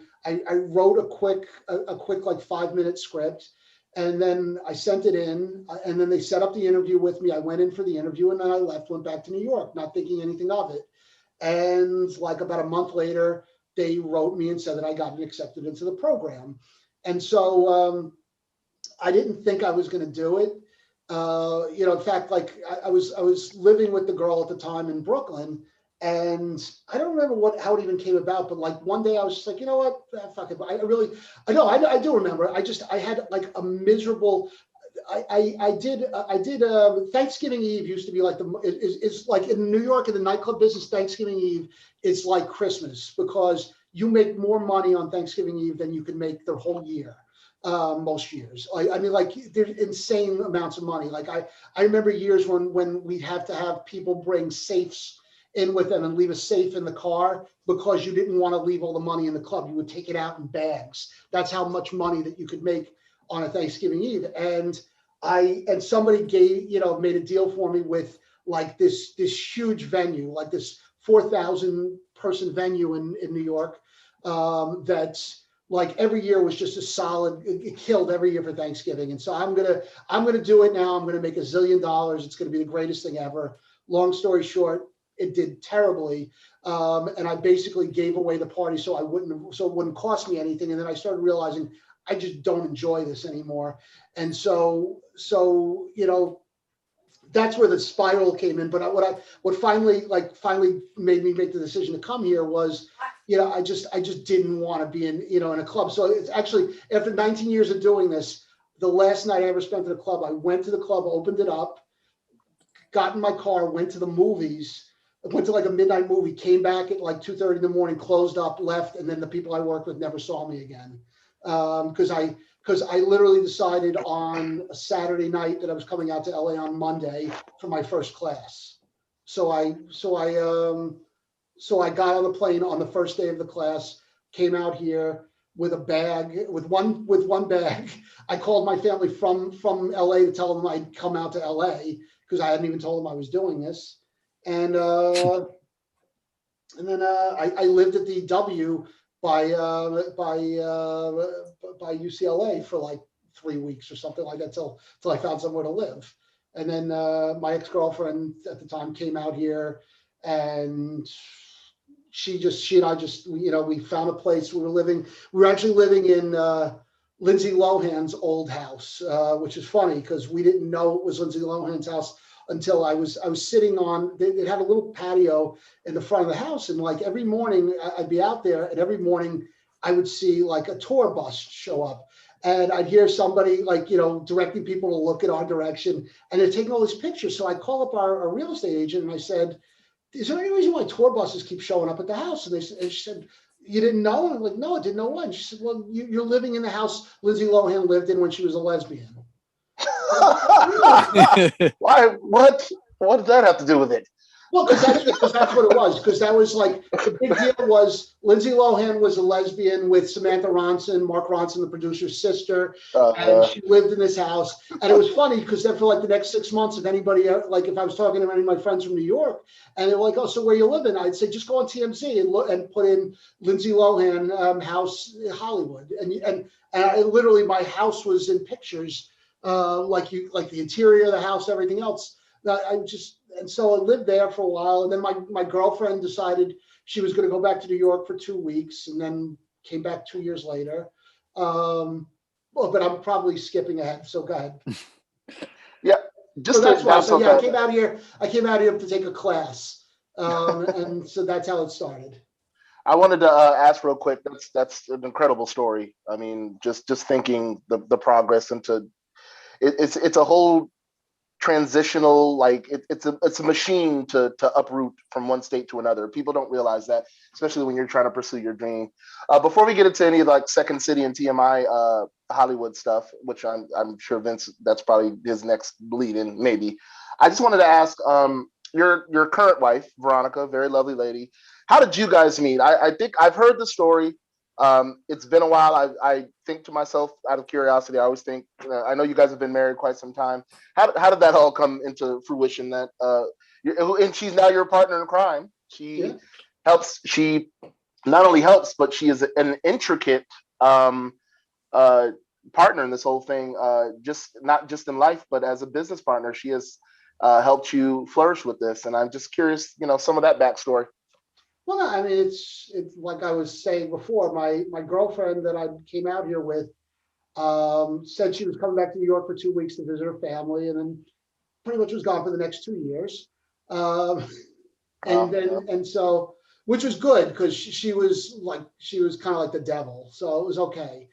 wrote a quick like 5-minute script. And then I sent it in, and then they set up the interview with me. I went in for the interview, and then I went back to New York, not thinking anything of it. And like about a month later, they wrote me and said that I got accepted into the program. And so I didn't think I was going to do it. You know, in fact, like I was living with the girl at the time in Brooklyn, and I don't remember how it even came about, but like one day I was just like, you know what, fuck it. I do remember. I had like a miserable. I did Thanksgiving Eve used to be like it's like in New York in the nightclub business. Thanksgiving Eve is like Christmas because you make more money on Thanksgiving Eve than you can make the whole year. Most years, I mean, like there's insane amounts of money. Like I remember years when we'd have to have people bring safes in with them and leave a safe in the car because you didn't want to leave all the money in the club. You would take it out in bags. That's how much money that you could make on a Thanksgiving Eve. And somebody made a deal for me with like this huge venue, like this 4,000 person venue in New York. That's like every year was just a solid, it killed every year for Thanksgiving. And so I'm going to do it now. I'm going to make $1 zillion. It's going to be the greatest thing ever. Long story short, it did terribly. And I basically gave away the party so it wouldn't cost me anything. And then I started realizing I just don't enjoy this anymore. And so, you know, that's where the spiral came in. But what finally made me make the decision to come here was, you know, I just didn't want to be in, you know, in a club. So it's actually, after 19 years of doing this, the last night I ever spent at a club, I went to the club, opened it up, got in my car, went to the movies, went to like a midnight movie, came back at like 2:30 in the morning, closed up, left, and then the people I worked with never saw me again. Because I literally decided on a Saturday night that I was coming out to LA on Monday for my first class. So I got on the plane on the first day of the class, came out here with a bag, with one bag. I called my family from LA to tell them I'd come out to LA because I hadn't even told them I was doing this. And then I lived at the W by UCLA for like 3 weeks or something like that till I found somewhere to live. And then my ex-girlfriend at the time came out here, and she and I just, you know, we found a place. We were actually living in Lindsay Lohan's old house, which is funny because we didn't know it was Lindsay Lohan's house until I was sitting on, they had a little patio in the front of the house. And like every morning I'd be out there, and every morning I would see like a tour bus show up, and I'd hear somebody like, you know, directing people to look in our direction, and they're taking all these pictures. So I call up our real estate agent and I said, is there any reason why tour buses keep showing up at the house? And she said, you didn't know? And I'm like, no, I didn't know why. And she said, well, you're living in the house Lindsay Lohan lived in when she was a lesbian. Why? What does that have to do with it? Well, because that's what it was. Because that was like, the big deal was Lindsay Lohan was a lesbian with Samantha Ronson, Mark Ronson, the producer's sister, and she lived in this house. And it was funny because then for like the next 6 months, if anybody, like if I was talking to any of my friends from New York, and they were like, oh, so where you living? I'd say, just go on TMZ and put in Lindsay Lohan house Hollywood. And I literally, my house was in pictures, like the interior of the house, everything else. And so I lived there for a while, and then my girlfriend decided she was going to go back to New York for 2 weeks, and then came back 2 years later. Well, but I'm probably skipping ahead, so go ahead. Yeah, just so that's why. So yeah, I came out here to take a class, and so that's how it started. I wanted to ask real quick. That's an incredible story. I mean, just thinking the progress into it's a whole transitional, like it's a machine to uproot from one state to another. People don't realize that, especially when you're trying to pursue your dream. Before we get into any of like Second City and TMI Hollywood stuff, which I'm sure Vince, that's probably his next lead in, maybe. I just wanted to ask your current wife, Veronica, very lovely lady. How did you guys meet? I think I've heard the story. It's been a while. I think to myself, out of curiosity, I always think, I know you guys have been married quite some time. How did that all come into fruition? That and she's now your partner in crime. She helps. She not only helps, but she is an intricate partner in this whole thing. Just not just in life, but as a business partner, she has helped you flourish with this. And I'm just curious, some of that backstory. Well, no, I mean, it's like I was saying before, my girlfriend that I came out here with said she was coming back to New York for 2 weeks to visit her family, and then pretty much was gone for the next 2 years. And so, which was good because she was kind of like the devil, so it was okay.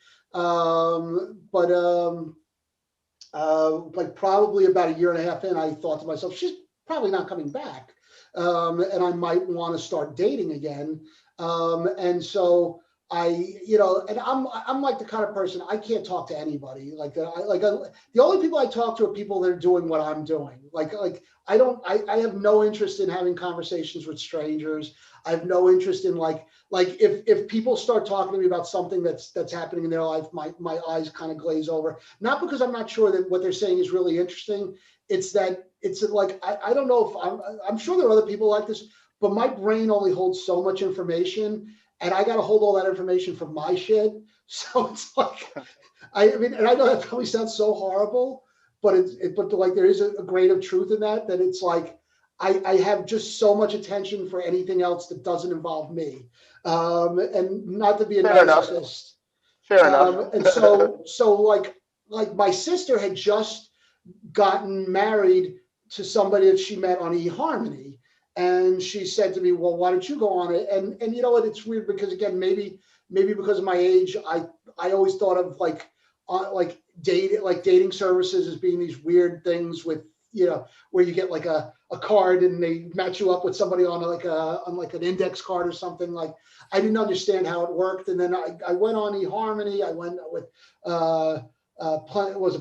Like probably about 1.5 years in, I thought to myself, she's probably not coming back. And I might want to start dating again. And so and I'm like the kind of person, I can't talk to anybody the only people I talk to are people that are doing what I'm doing. I have no interest in having conversations with strangers. I have no interest in if people start talking to me about something that's happening in their life, my eyes kind of glaze over, not because I'm not sure that what they're saying is really interesting. It's that I don't know if I'm sure there are other people like this, but my brain only holds so much information, and I got to hold all that information for my shit. So it's like, I mean, and I know that probably sounds so horrible, but there is a grain of truth in that it's like, I have just so much attention for anything else that doesn't involve me. And not to be a narcissist. Fair enough. And so like my sister had just gotten married to somebody that she met on eHarmony. And she said to me, well, why don't you go on it? And you know what, it's weird because again, maybe because of my age, I always thought of like dating services as being these weird things with, you know, where you get like a card and they match you up with somebody on like an index card or something. Like I didn't understand how it worked. And then I went on eHarmony. I went with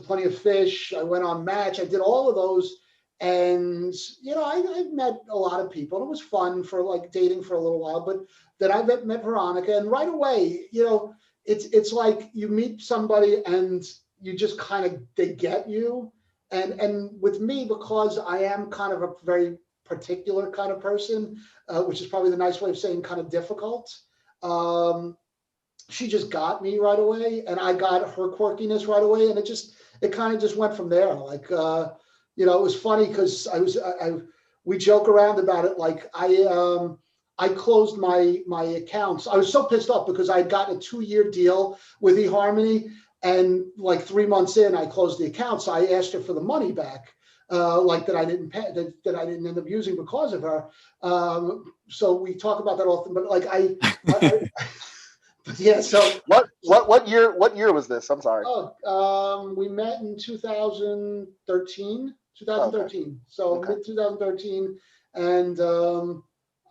Plenty of Fish. I went on Match. I did all of those. And, you know, I met a lot of people. It was fun for like dating for a little while, but then I met Veronica, and right away, you know, it's like you meet somebody and you just kind of, they get you. And with me, because I am kind of a very particular kind of person, which is probably the nice way of saying kind of difficult. She just got me right away, and I got her quirkiness right away. And it kind of just went from there. Like, you know, it was funny because we joke around about it. Like I closed my accounts. I was so pissed off because I had gotten a 2-year deal with eHarmony, and like 3 months in, I closed the account. So I asked her for the money back, like that I didn't pay, that I didn't end up using because of her. So we talk about that often. But like yeah. So what year was this? I'm sorry. Oh, we met in 2013. Okay. So Okay. mid 2013, and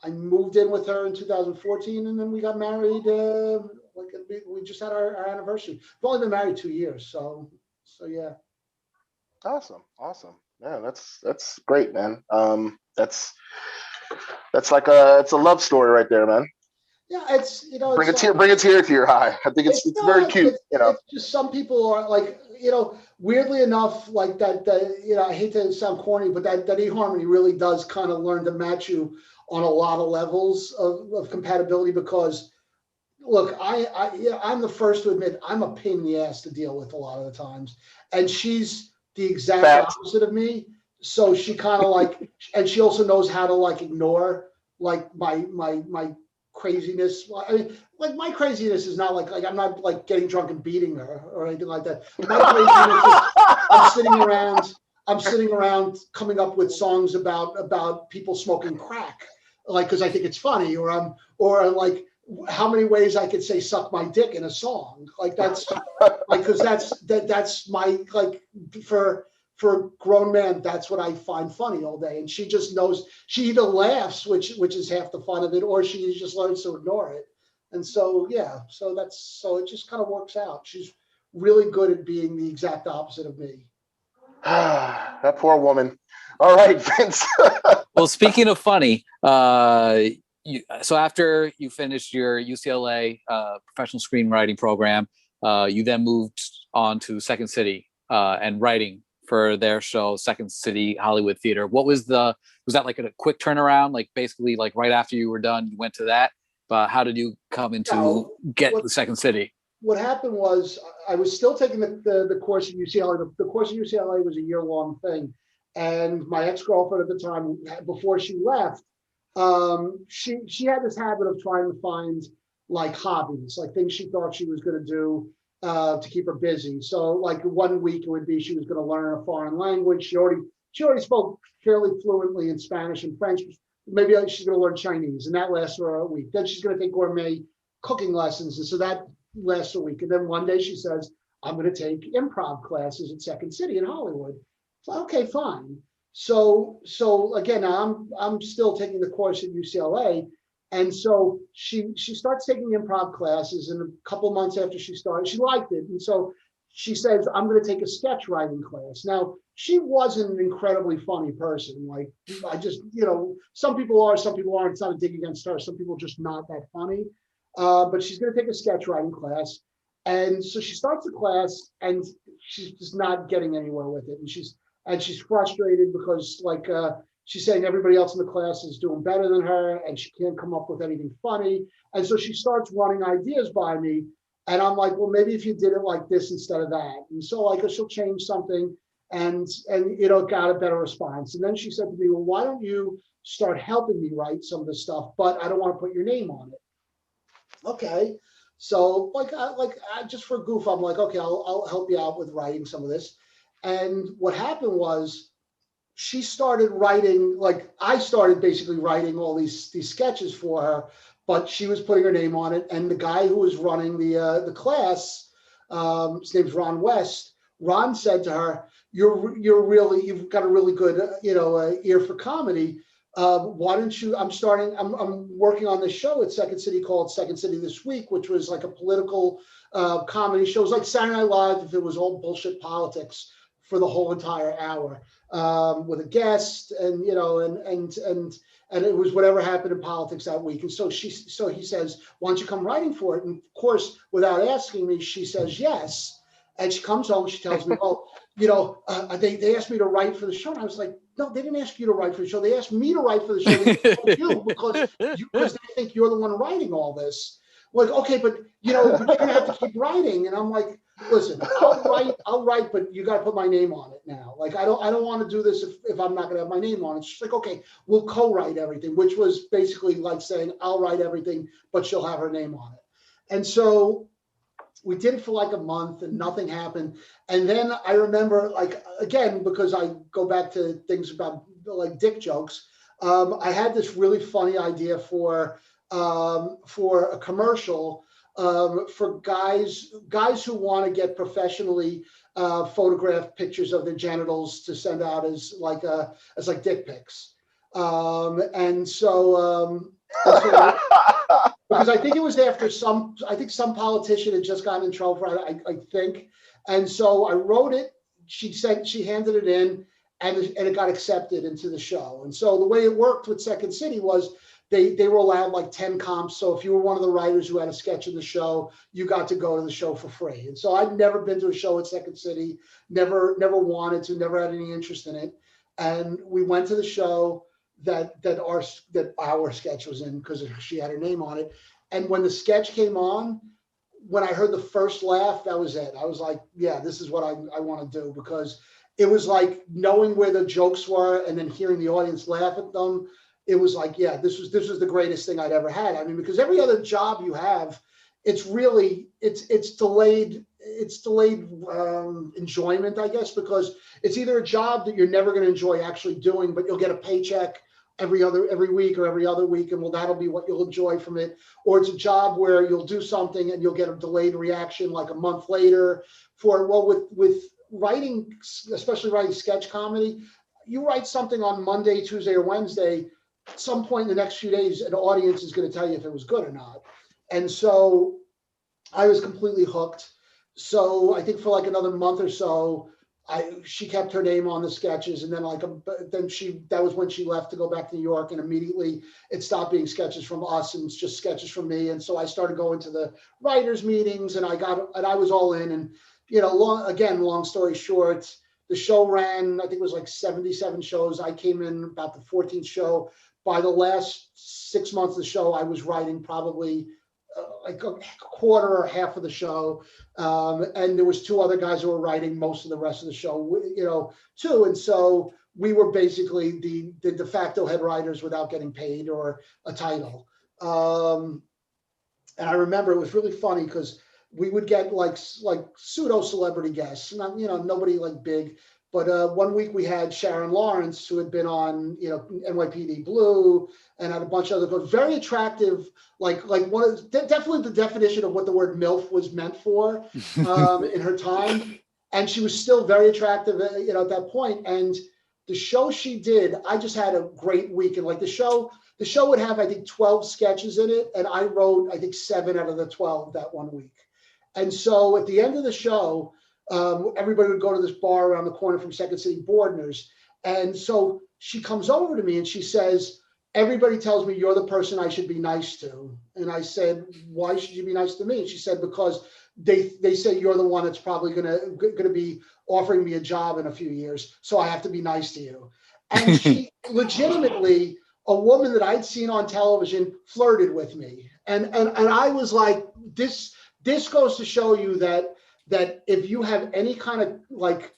I moved in with her in 2014, and then we got married. We just had our anniversary. We've only been married 2 years, so yeah. Awesome. Yeah, that's great, man. That's like it's a love story right there, man. Yeah, it's, you know, bring a tear to your eye. I think it's very cute. You know, it's just some people are like, you know, weirdly enough, like that you know, I hate to sound corny, but that eHarmony really does kind of learn to match you on a lot of levels of compatibility. Because look, I'm the first to admit I'm a pain in the ass to deal with a lot of the times, and she's the exact opposite of me. So she kind of like, and she also knows how to like ignore like my craziness. I mean, like my craziness is not like I'm not like getting drunk and beating her or anything like that. My craziness is I'm sitting around coming up with songs about people smoking crack, like because I think it's funny, or like how many ways I could say "suck my dick" in a song. Like that's like, because that's my, like, for a grown man, that's what I find funny all day. And she just knows, she either laughs, which is half the fun of it, or she just learns to ignore it. And so, yeah, so it just kind of works out. She's really good at being the exact opposite of me. That poor woman. All right, Vince. Well, speaking of funny, so after you finished your UCLA professional screenwriting program, you then moved on to Second City and writing for their show, Second City Hollywood Theater. Was that like a quick turnaround? Like basically like right after you were done, you went to that? But how did you come into the Second City? What happened was I was still taking the course at UCLA. The course at UCLA was a year-long thing. And my ex-girlfriend at the time, before she left, she had this habit of trying to find like hobbies, like things she thought she was going to do to keep her busy. So like 1 week it would be she was going to learn a foreign language. She already spoke fairly fluently in Spanish and French. Maybe she's going to learn Chinese, and that lasts for a week. Then she's going to take gourmet cooking lessons, and so that lasts a week. And then one day she says, "I'm going to take improv classes at Second City in Hollywood." So, okay, fine. So again, I'm still taking the course at UCLA, and so she starts taking improv classes, and a couple months after she started, she liked it, and so she says, "I'm going to take a sketch writing class." Now, she wasn't an incredibly funny person. Like, I just, you know, some people are, some people aren't. It's not a dig against her. Some people are just not that funny. But she's going to take a sketch writing class, and so she starts the class, and she's just not getting anywhere with it, and she's frustrated because like she's saying everybody else in the class is doing better than her, and she can't come up with anything funny. And so she starts running ideas by me, and I'm like, well, maybe if you did it like this instead of that. And so like she'll change something, and you know, got a better response. And then she said to me, well, why don't you start helping me write some of this stuff, but I don't want to put your name on it. Okay. So like just for goof, I'm like, okay, I'll help you out with writing some of this. And what happened was she started writing, like I started basically writing all these sketches for her, but she was putting her name on it. And the guy who was running the class, his name's Ron West. Ron said to her, you've got a really good, ear for comedy. Why don't you, I'm working on this show at Second City called Second City This Week, which was like a political comedy show. It was like Saturday Night Live if it was all bullshit politics for the whole entire hour, with a guest and it was whatever happened in politics that week. And so he says, why don't you come writing for it? And of course, without asking me, she says yes. And she comes home, she tells me, oh, they asked me to write for the show. And I was like, no, they didn't ask you to write for the show. They asked me to write for the show. They told you because they think you're the one writing all this. Like, okay, but you're gonna have to keep writing. And I'm like, listen, I'll write, but you got to put my name on it now. Like, I don't want to do this if I'm not gonna have my name on it. She's like, okay, we'll co-write everything, which was basically like saying I'll write everything, but she'll have her name on it. And so we did it for like a month and nothing happened. And then I remember, like, again, because I go back to things about like dick jokes, I had this really funny idea for a commercial for guys who want to get professionally photographed pictures of their genitals to send out as dick pics. Because I think it was after some politician had just gotten in trouble for it, I think. And so I wrote it, she handed it in, and it got accepted into the show. And so the way it worked with Second City was they were allowed like 10 comps. So if you were one of the writers who had a sketch in the show, you got to go to the show for free. And so I'd never been to a show at Second City, never wanted to, never had any interest in it. And we went to the show that our sketch was in because she had her name on it. And when the sketch came on, when I heard the first laugh, that was it. I was like, yeah, this is what I want to do, because it was like knowing where the jokes were and then hearing the audience laugh at them. It was like, yeah, this was the greatest thing I'd ever had. I mean, because every other job you have, it's delayed enjoyment, I guess, because it's either a job that you're never going to enjoy actually doing, but you'll get a paycheck every week or every other week, and well, that'll be what you'll enjoy from it. Or it's a job where you'll do something and you'll get a delayed reaction like a month later. With writing, especially writing sketch comedy, you write something on Monday, Tuesday, or Wednesday. At some point in the next few days, an audience is going to tell you if it was good or not. And so I was completely hooked. So I think for like another month or so, she kept her name on the sketches, and then that was when she left to go back to New York, and immediately it stopped being sketches from us and it's just sketches from me. And so I started going to the writers' meetings, and I was all in. And long story short, the show ran, I think it was like 77 shows. I came in about the 14th show. By the last 6 months of the show, I was writing probably like a quarter or half of the show. And there was two other guys who were writing most of the rest of the show, too. And so we were basically the de facto head writers without getting paid or a title. And I remember it was really funny because we would get like pseudo celebrity guests, not, nobody like big. But 1 week we had Sharon Lawrence, who had been on, NYPD Blue, and had a bunch of other very attractive, definitely the definition of what the word MILF was meant for in her time. And she was still very attractive, at that point. And the show she did, I just had a great week. And like the show would have, I think, 12 sketches in it. And I wrote, I think, 7 out of the 12 that 1 week. And so at the end of the show, everybody would go to this bar around the corner from Second City, Bordner's. And so she comes over to me and she says, everybody tells me you're the person I should be nice to. And I said, why should you be nice to me? And she said, because they say you're the one that's probably gonna be offering me a job in a few years. So I have to be nice to you. And she legitimately, a woman that I'd seen on television, flirted with me. And I was like, this goes to show you that if you have any kind of like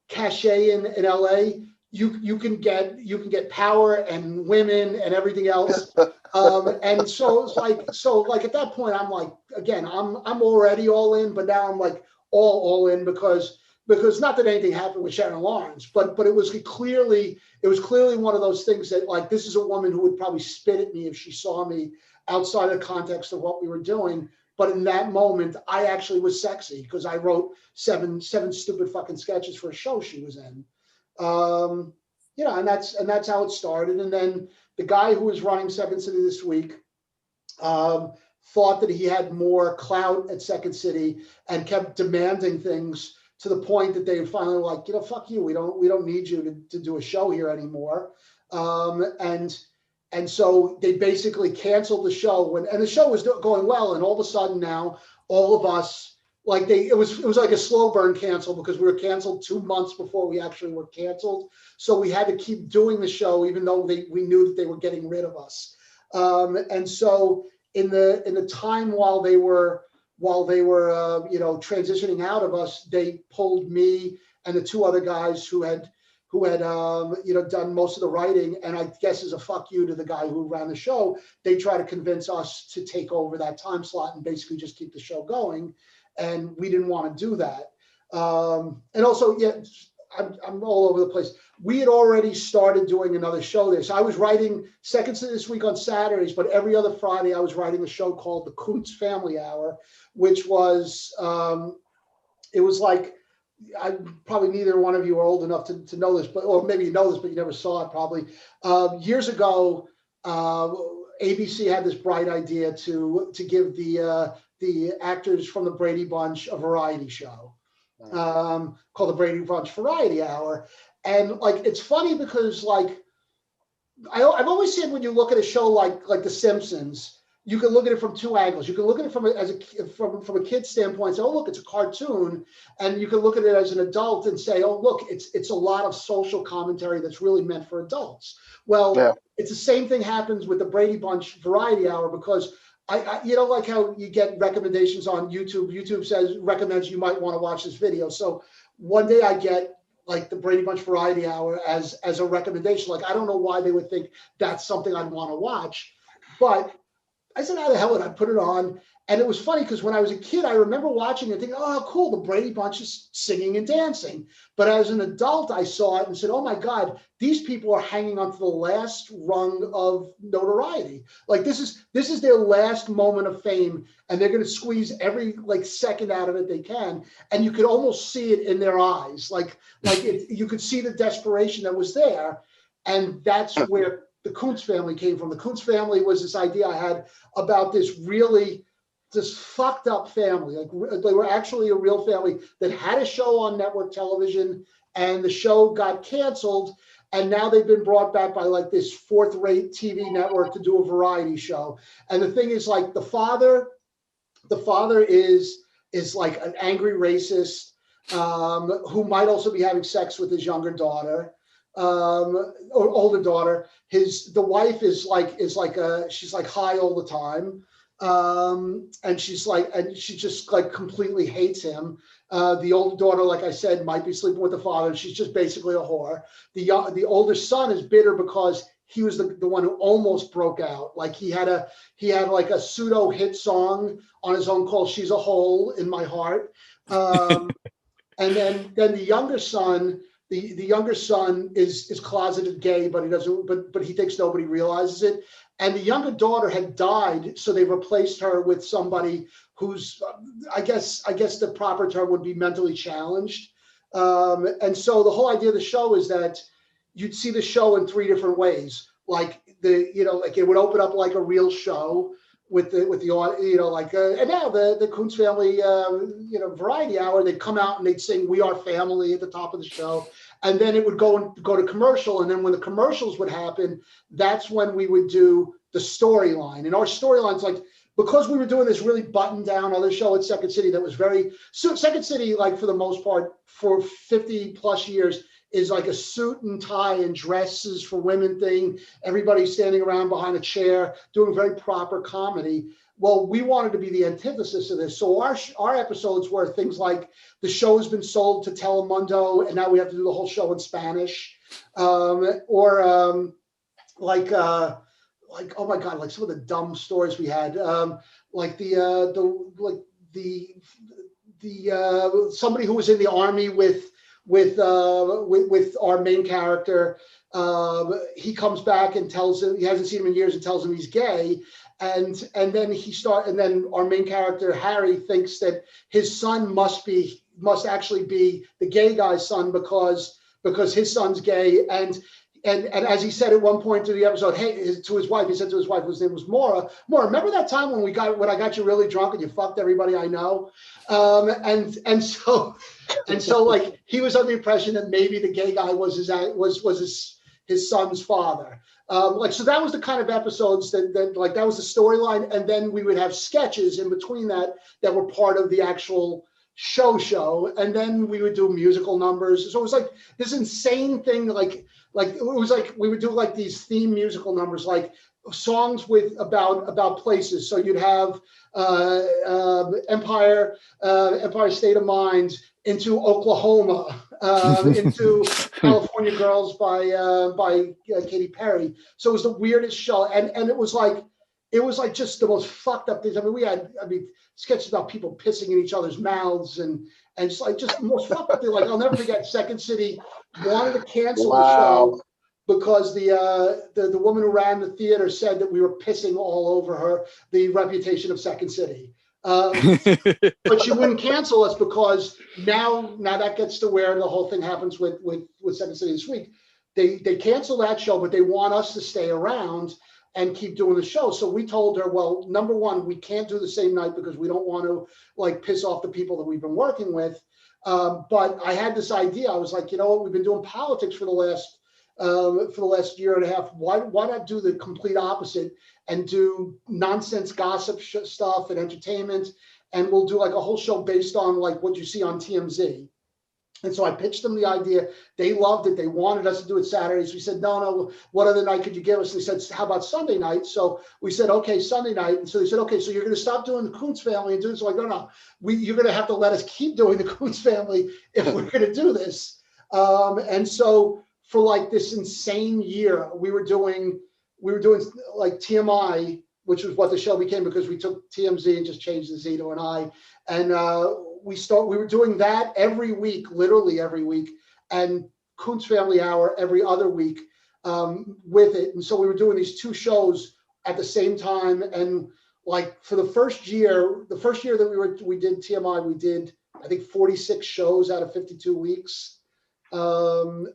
cachet in LA, you can get power and women and everything else. And so it's like at that point I'm like, again, I'm already all in, but now I'm like all in because because not that anything happened with Sharon Lawrence, but it was clearly one of those things that, like, this is a woman who would probably spit at me if she saw me outside of the context of what we were doing. But in that moment, I actually was sexy because I wrote seven stupid fucking sketches for a show she was in. You know, and that's how it started. And then the guy who was running Second City this week thought that he had more clout at Second City and kept demanding things to the point that they finally were like, you know, fuck you. We don't need you to do a show here anymore. And so they basically canceled the show and the show was going well. And all of a sudden now, all of us, like it was like a slow burn cancel because we were canceled 2 months before we actually were canceled. So we had to keep doing the show, even though we knew that they were getting rid of us. And so in the time while they were you know, transitioning out of us, they pulled me and the 2 other guys who had you know, done most of the writing, and I guess as a fuck you to the guy who ran the show, they try to convince us to take over that time slot and basically just keep the show going, and we didn't want to do that. And also, yeah, I'm all over the place. We had already started doing another show there. So I was writing Second City this week on Saturdays, but every other Friday I was writing a show called The Kuntz Family Hour, which was, it was like, probably neither one of you are old enough to know this, or maybe you know this, but you never saw it probably. Years ago, ABC had this bright idea to give the actors from the Brady Bunch a variety show called the Brady Bunch Variety Hour. And like, it's funny because like, I've always said when you look at a show like The Simpsons, you can look at it from 2 angles. You can look at it from a kid's standpoint and say, oh, look, it's a cartoon. And you can look at it as an adult and say, oh, look, it's a lot of social commentary that's really meant for adults. Well, yeah. It's the same thing happens with the Brady Bunch Variety Hour because I you know, like how you get recommendations on YouTube. YouTube recommends you might want to watch this video. So one day I get like the Brady Bunch Variety Hour as a recommendation. Like, I don't know why they would think that's something I'd want to watch, but I said, how the hell would I put it on? And it was funny because when I was a kid, I remember watching it thinking, oh, cool, the Brady Bunch is singing and dancing. But as an adult, I saw it and said, oh my God, these people are hanging on to the last rung of notoriety. Like this is their last moment of fame, and they're going to squeeze every like second out of it they can. And you could almost see it in their eyes. You could see the desperation that was there. And that's where the Kuntz family came from. The Kuntz family was this idea I had about this fucked up family. Like they were actually a real family that had a show on network television, and the show got canceled. And now they've been brought back by like this 4th-rate TV network to do a variety show. And the thing is, like the father is like an angry racist who might also be having sex with his younger daughter. Or older daughter. The wife is she's like high all the time, and she just like completely hates him. The older daughter, like I said, might be sleeping with the father, and she's just basically a whore. The older son is bitter because he was the one who almost broke out. Like he had like a pseudo hit song on his own called "She's a Hole in My Heart," and then the younger son. The younger son is closeted gay, but he doesn't. But he thinks nobody realizes it. And the younger daughter had died, so they replaced her with somebody who's, I guess the proper term would be mentally challenged. And so the whole idea of the show is that you'd see the show in 3 different ways. Like like it would open up like a real show with the and now the Kuntz family variety hour, they'd come out and they'd sing "We Are Family" at the top of the show, and then it would go to commercial, and then when the commercials would happen, that's when we would do the storyline. And our storylines, like, because we were doing this really buttoned down other show at Second City that was Second City, like for the most part for 50 plus years, is like a suit and tie and dresses for women thing. Everybody's standing around behind a chair doing very proper comedy. Well, we wanted to be the antithesis of this. So our episodes were things like the show has been sold to Telemundo and now we have to do the whole show in Spanish. Like, oh my God, like some of the dumb stories we had. The somebody who was in the army with our main character. He comes back and tells him he hasn't seen him in years and tells him he's gay. And then our main character, Harry, thinks that his son must actually be the gay guy's son because his son's gay. And as he said at one point through the episode, to his wife, he said to his wife, whose name was Maura, remember that time when I got you really drunk and you fucked everybody I know? And so like he was under the impression that maybe the gay guy was his son's father. So that was the kind of episodes that was the storyline. And then we would have sketches in between that were part of the actual show. And then we would do musical numbers. So it was like this insane thing. Like it was like we would do like these theme musical numbers, like songs about places. So you'd have Empire State of Mind into Oklahoma, into California Girls by Katy Perry. So it was the weirdest show, and it was like just the most fucked up things. I mean, we had sketches about people pissing in each other's mouths and just the most fucked up thing. Like I'll never forget, Second City wanted to cancel the show because the woman who ran the theater said that we were pissing all over her, the reputation of Second City. But she wouldn't cancel us because now that gets to where the whole thing happens with Second City this week. They cancel that show, but they want us to stay around and keep doing the show. So we told her, well, number one, we can't do the same night because we don't want to like piss off the people that we've been working with. But I had this idea. I was like, you know what? We've been doing politics for the last year and a half. Why not do the complete opposite and do nonsense gossip stuff and entertainment? And we'll do like a whole show based on like what you see on TMZ. And so I pitched them the idea. They loved it. They wanted us to do it Saturdays. We said, no, what other night could you give us? And they said, how about Sunday night? So we said, okay, Sunday night. And so they said, okay, so you're going to stop doing the Kuntz family and do this. So like, no, you're going to have to let us keep doing the Kuntz family if we're going to do this. And so for like this insane year, we were doing like TMI, which was what the show became because we took TMZ and just changed the Z to an I. And we were doing that every week, literally every week, and Kuntz Family Hour every other week with it. And so we were doing these two shows at the same time. And like for the first year that we did TMI, we did I think 46 shows out of 52 weeks. And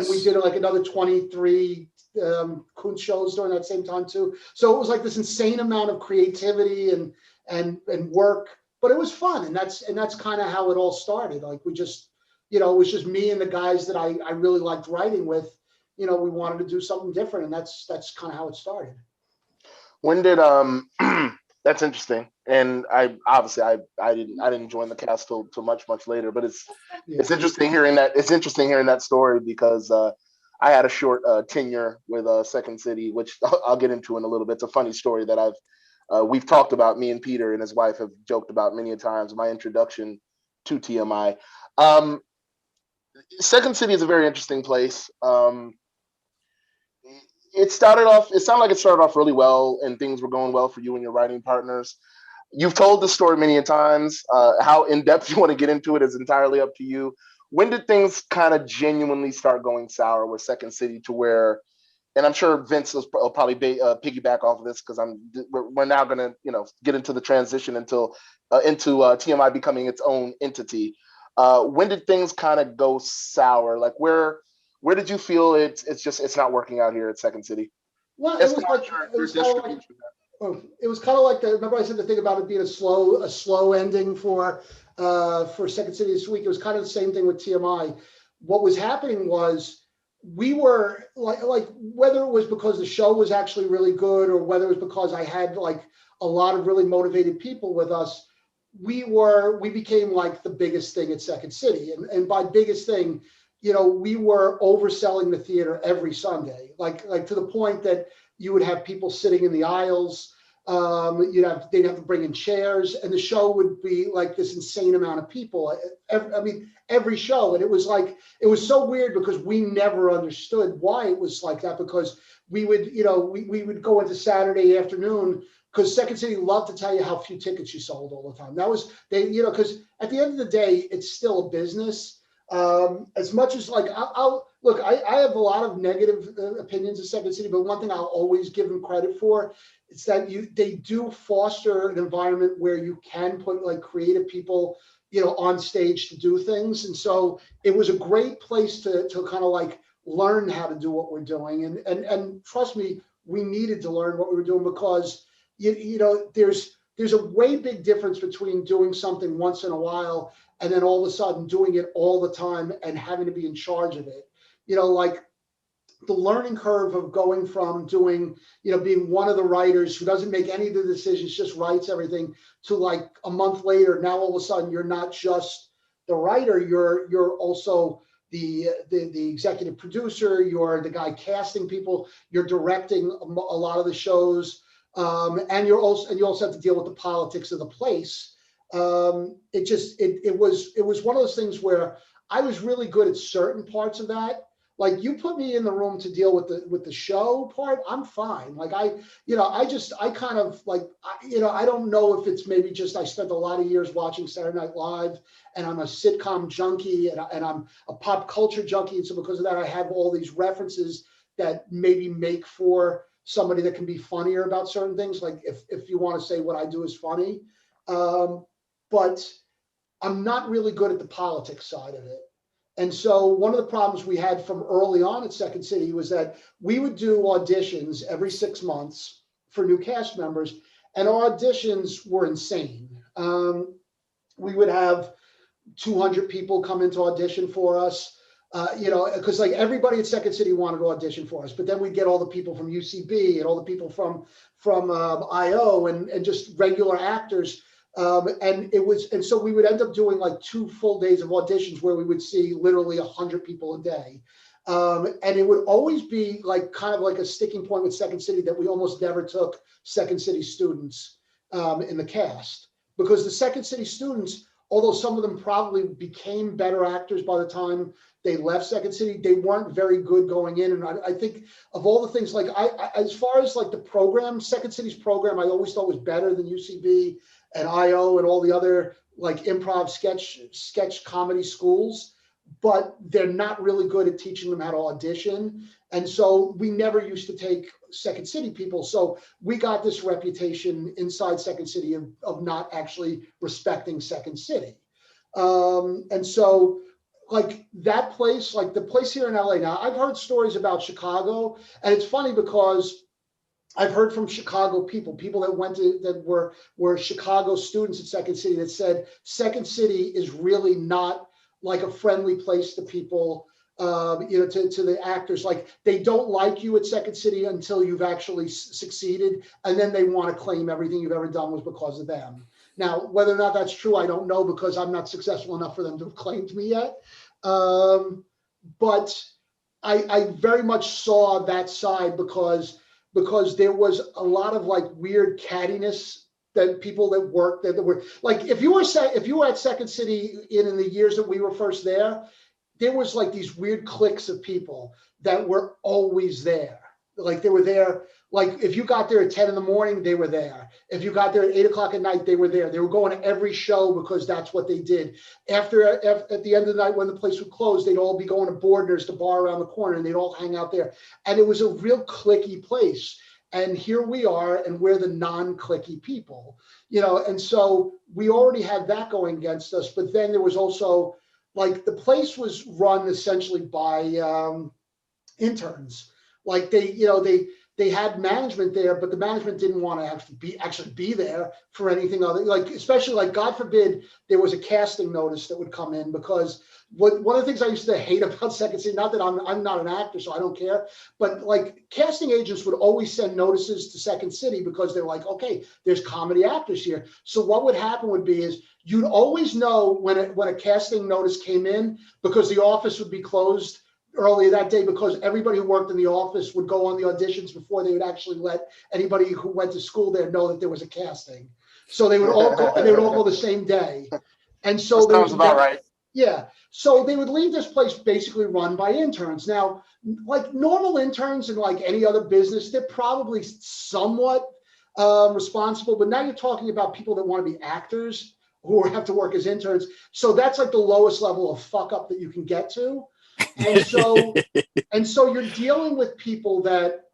we did like another 23 Kuntz shows during that same time too. So it was like this insane amount of creativity and work. But it was fun, and that's kind of how it all started. Like we just, it was just me and the guys that I really liked writing with. We wanted to do something different, and that's kind of how it started. When did that's interesting, and I didn't join the cast till much later. But it's interesting hearing that. It's interesting hearing that story because I had a short tenure with Second City, which I'll get into in a little bit. It's a funny story that we've talked about. Me and Peter and his wife have joked about many a times. My introduction to TMI. Second City is a very interesting place. It sounded like it started off really well and things were going well for you and your writing partners. You've told the story many a times. How in depth you want to get into it is entirely up to you. When did things kind of genuinely start going sour with Second City to where, and I'm sure Vince will probably piggyback off of this because we're now going to get into the transition into TMI becoming its own entity. When did things kind of go sour? Like where did you feel it's not working out here at Second City? Well, it was kind of like remember I said the thing about it being a slow ending for Second City this week. It was kind of the same thing with TMI. What was happening was, we were like whether it was because the show was actually really good or whether it was because I had like a lot of really motivated people with us, we became like the biggest thing at Second City. And by biggest thing, we were overselling the theater every Sunday, like to the point that you would have people sitting in the aisles. They'd have to bring in chairs, and the show would be like this insane amount of people. Every show. And it was so weird because we never understood why it was like that, because we would go into Saturday afternoon because Second City loved to tell you how few tickets you sold all the time. That was, they, you know, because at the end of the day, it's still a business. As much as like, look, I have a lot of negative opinions of Second City, but one thing I'll always give them credit for is that they do foster an environment where you can put like creative people, you know, on stage to do things. And so it was a great place to kind of like learn how to do what we're doing. And trust me, we needed to learn what we were doing, because you know, there's a way big difference between doing something once in a while and then all of a sudden doing it all the time and having to be in charge of it. You know, like the learning curve of going from doing, you know, being one of the writers who doesn't make any of the decisions, just writes everything, to like a month later, now all of a sudden you're not just the writer, you're also the executive producer, you're the guy casting people, you're directing a lot of the shows, and you also have to deal with the politics of the place. It was one of those things where I was really good at certain parts of that. Like you put me in the room to deal with the show part, I'm fine. Like I kind of like, you know, I don't know if it's maybe just I spent a lot of years watching Saturday Night Live and I'm a sitcom junkie and I'm a pop culture junkie. And so because of that, I have all these references that maybe make for somebody that can be funnier about certain things. Like if you want to say what I do is funny, but I'm not really good at the politics side of it. And so one of the problems we had from early on at Second City was that we would do auditions every 6 months for new cast members, and our auditions were insane. We would have 200 people come into audition for us, you know, because like everybody at Second City wanted to audition for us, but then we'd get all the people from UCB and all the people from IO and just regular actors. And so we would end up doing like 2 full days of auditions where we would see literally 100 people a day. And it would always be like kind of like a sticking point with Second City that we almost never took Second City students in the cast, because the Second City students, although some of them probably became better actors by the time they left Second City, they weren't very good going in. And I think of all the things, like as far as like the program, Second City's program, I always thought was better than UCB and IO and all the other like improv sketch comedy schools, but they're not really good at teaching them how to audition. And so we never used to take Second City people. So we got this reputation inside Second City of not actually respecting Second City. And so like that place, like the place here in LA now, I've heard stories about Chicago, and it's funny because I've heard from Chicago people that were Chicago students at Second City that said Second City is really not like a friendly place to people, you know, to the actors. Like they don't like you at Second City until you've actually succeeded, and then they want to claim everything you've ever done was because of them. Now, whether or not that's true, I don't know, because I'm not successful enough for them to have claimed me yet. But I very much saw that side because there was a lot of like weird cattiness that people that worked that were like, if you were at Second City in the years that we were first there was like these weird cliques of people that were always there. Like they were there. Like if you got there at 10 in the morning, they were there. If you got there at 8 o'clock at night, they were there. They were going to every show because that's what they did. At the end of the night, when the place would close, they'd all be going to Bordner's, the bar around the corner, and they'd all hang out there. And it was a real cliquey place. And here we are, and we're the non-cliquey people, you know. And so we already had that going against us. But then there was also like the place was run essentially by interns. Like they had management there, but the management didn't want to actually be there for anything other, like, especially like, God forbid, there was a casting notice that would come in, because one of the things I used to hate about Second City, not that I'm not an actor, so I don't care, but like casting agents would always send notices to Second City because they're like, okay, there's comedy actors here. So what would happen would be is you'd always know when a casting notice came in, because the office would be closed earlier that day, because everybody who worked in the office would go on the auditions before they would actually let anybody who went to school there know that there was a casting. So they would all go the same day. And so that sounds about right. Yeah. So they would leave this place basically run by interns. Now, like normal interns in like any other business, they're probably somewhat responsible. But now you're talking about people that want to be actors who have to work as interns. So that's like the lowest level of fuck up that you can get to. And so, you're dealing with people that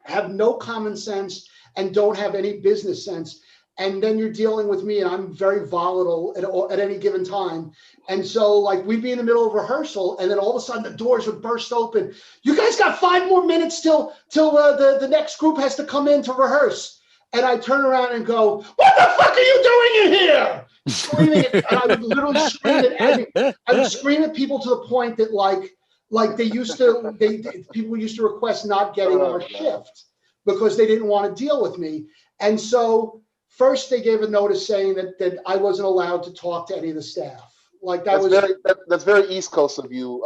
have no common sense and don't have any business sense. And then you're dealing with me, and I'm very volatile at any given time. And so, like, we'd be in the middle of rehearsal, and then all of a sudden the doors would burst open. You guys got 5 more minutes till the next group has to come in to rehearse. And I turn around and go, "What the fuck are you doing in here?" Screaming, and I would literally scream I would scream at people to the point that people used to request not getting our shift because they didn't want to deal with me. And so first they gave a notice saying that I wasn't allowed to talk to any of the staff. Like that's very East Coast of you,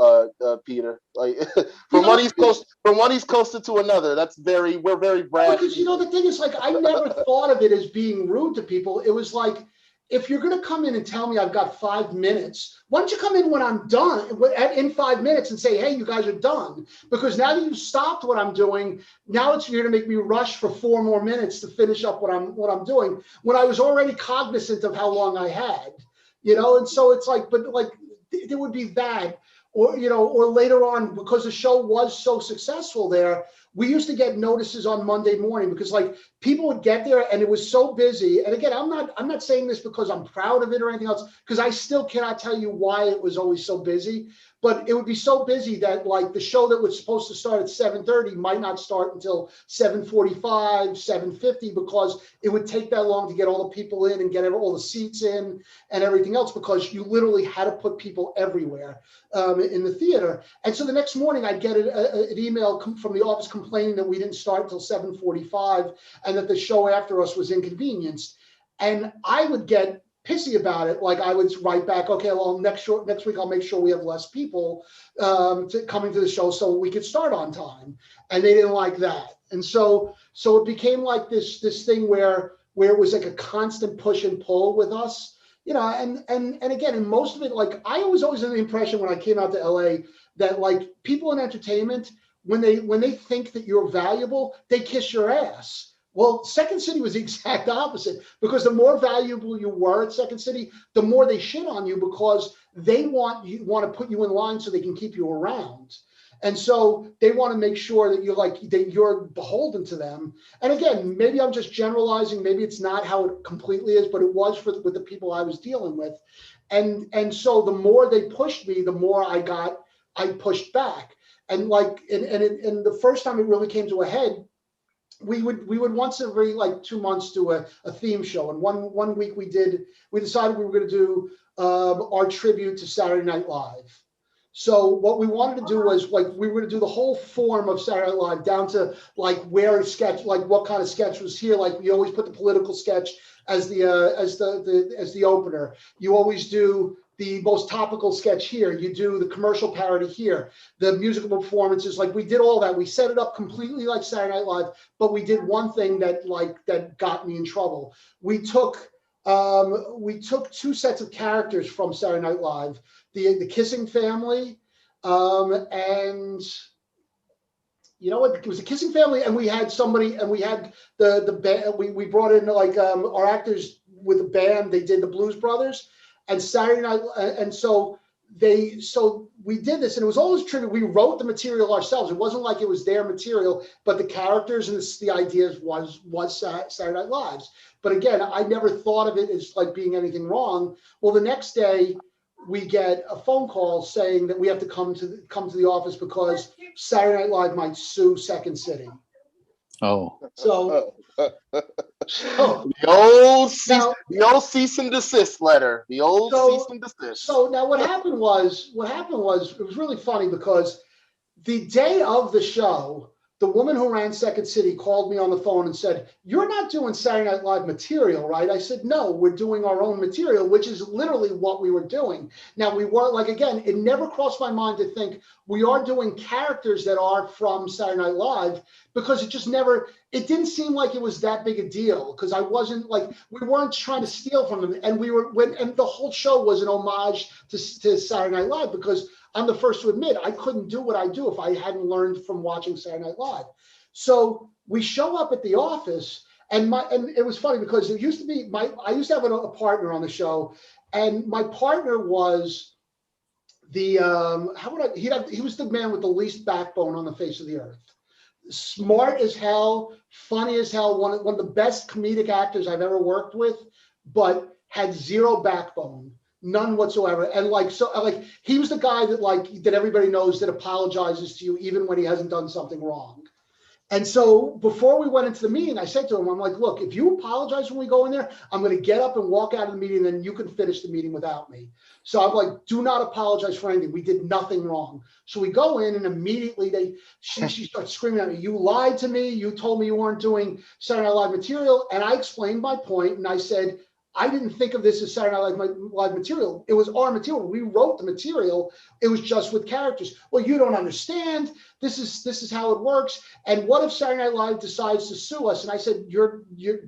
Peter. Like from one East Coaster to another. We're very brash. Because the thing is, like, I never thought of it as being rude to people. It was like, if you're going to come in and tell me I've got 5 minutes, why don't you come in when I'm done in 5 minutes and say, hey, you guys are done? Because now that you've stopped what I'm doing, now you're going to make me rush for 4 more minutes to finish up what I'm doing when I was already cognizant of how long I had, And so it's like, but like there would be that, or later on, because the show was so successful there, we used to get notices on Monday morning because like people would get there and it was so busy. And again, I'm not saying this because I'm proud of it or anything else, because I still cannot tell you why it was always so busy, but it would be so busy that like the show that was supposed to start at 7:30 might not start until 7:45, 7:50, because it would take that long to get all the people in and get all the seats in and everything else, because you literally had to put people everywhere in the theater. And so the next morning I'd get an email from the office complaining that we didn't start until 7:45 and that the show after us was inconvenienced. And I would get pissy about it. Like I would write back, okay, well, next week I'll make sure we have less people coming to the show so we could start on time. And they didn't like that. And so it became like this thing where it was like a constant push and pull with us, and again, and most of it, like I was always under the impression when I came out to LA that like people in entertainment, when they think that you're valuable, they kiss your ass. Well, Second City was the exact opposite, because the more valuable you were at Second City, the more they shit on you, because they want to put you in line so they can keep you around. And so they want to make sure that you're beholden to them. And again, maybe I'm just generalizing, maybe it's not how it completely is, but it was with the people I was dealing with. And so the more they pushed me, the more I pushed back. And the first time it really came to a head, we would once every 2 months do a theme show. And one week we decided we were going to do our tribute to Saturday Night Live. So what we wanted to do was we were going to do the whole form of Saturday Night Live down to where a sketch, what kind of sketch was here. Like we always put the political sketch as the opener. You always do the most topical sketch here. You do the commercial parody here, the musical performances. Like we did all that. We set it up completely like Saturday Night Live, but we did one thing that got me in trouble. We took 2 sets of characters from Saturday Night Live, the Kissing Family, and you know what? It was a Kissing Family, and we had somebody, and we had the band. We brought in our actors with a band. They did the Blues Brothers. And Saturday night, and so we did this, and it was always true. We wrote the material ourselves. It wasn't like it was their material, but the characters and the ideas was Saturday Night Live's. But again, I never thought of it as being anything wrong. Well, the next day we get a phone call saying that we have to come to the office because Saturday Night Live might sue Second City. Oh, so the old cease and desist letter. The old cease and desist. So now what happened was it was really funny, because the day of the show, the woman who ran Second City called me on the phone and said, "You're not doing Saturday Night Live material, right?" I said, "No, we're doing our own material," which is literally what we were doing. Now we weren't again, it never crossed my mind to think we are doing characters that are from Saturday Night Live, because it didn't seem like it was that big a deal, because I wasn't we weren't trying to steal from them. And and the whole show was an homage to Saturday Night Live, because I'm the first to admit I couldn't do what I do if I hadn't learned from watching Saturday Night Live. So we show up at the office, And it was funny because it used to be I used to have a partner on the show, and my partner was the he was the man with the least backbone on the face of the earth. Smart as hell, funny as hell, one of the best comedic actors I've ever worked with, but had zero backbone, none whatsoever. And he was the guy that everybody knows that apologizes to you even when he hasn't done something wrong. And so before we went into the meeting, I said to him, I'm like, look, if you apologize when we go in there, I'm going to get up and walk out of the meeting, and then you can finish the meeting without me. So I'm like, do not apologize for anything. We did nothing wrong. So we go in, and immediately she starts screaming at me. You lied to me. You told me you weren't doing Saturday Night Live material. And I explained my point, and I said, I didn't think of this as Saturday Night Live material. It was our material. We wrote the material. It was just with characters. Well, you don't understand. This is how it works. And what if Saturday Night Live decides to sue us? And I said,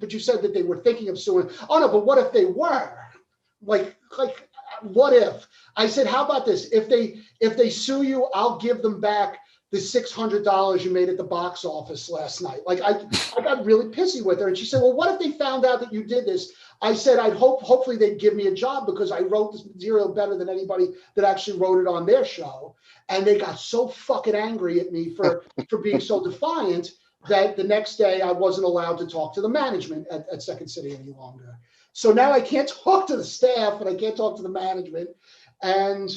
but you said that they were thinking of suing. Oh no, but what if they were? Like what if? I said, how about this? If they sue you, I'll give them back the $600 you made at the box office last night. Like I got really pissy with her, and she said, well, what if they found out that you did this? I said, hopefully they'd give me a job because I wrote this material better than anybody that actually wrote it on their show. And they got so fucking angry at me for being so defiant that the next day I wasn't allowed to talk to the management at Second City any longer. So now I can't talk to the staff and I can't talk to the management. And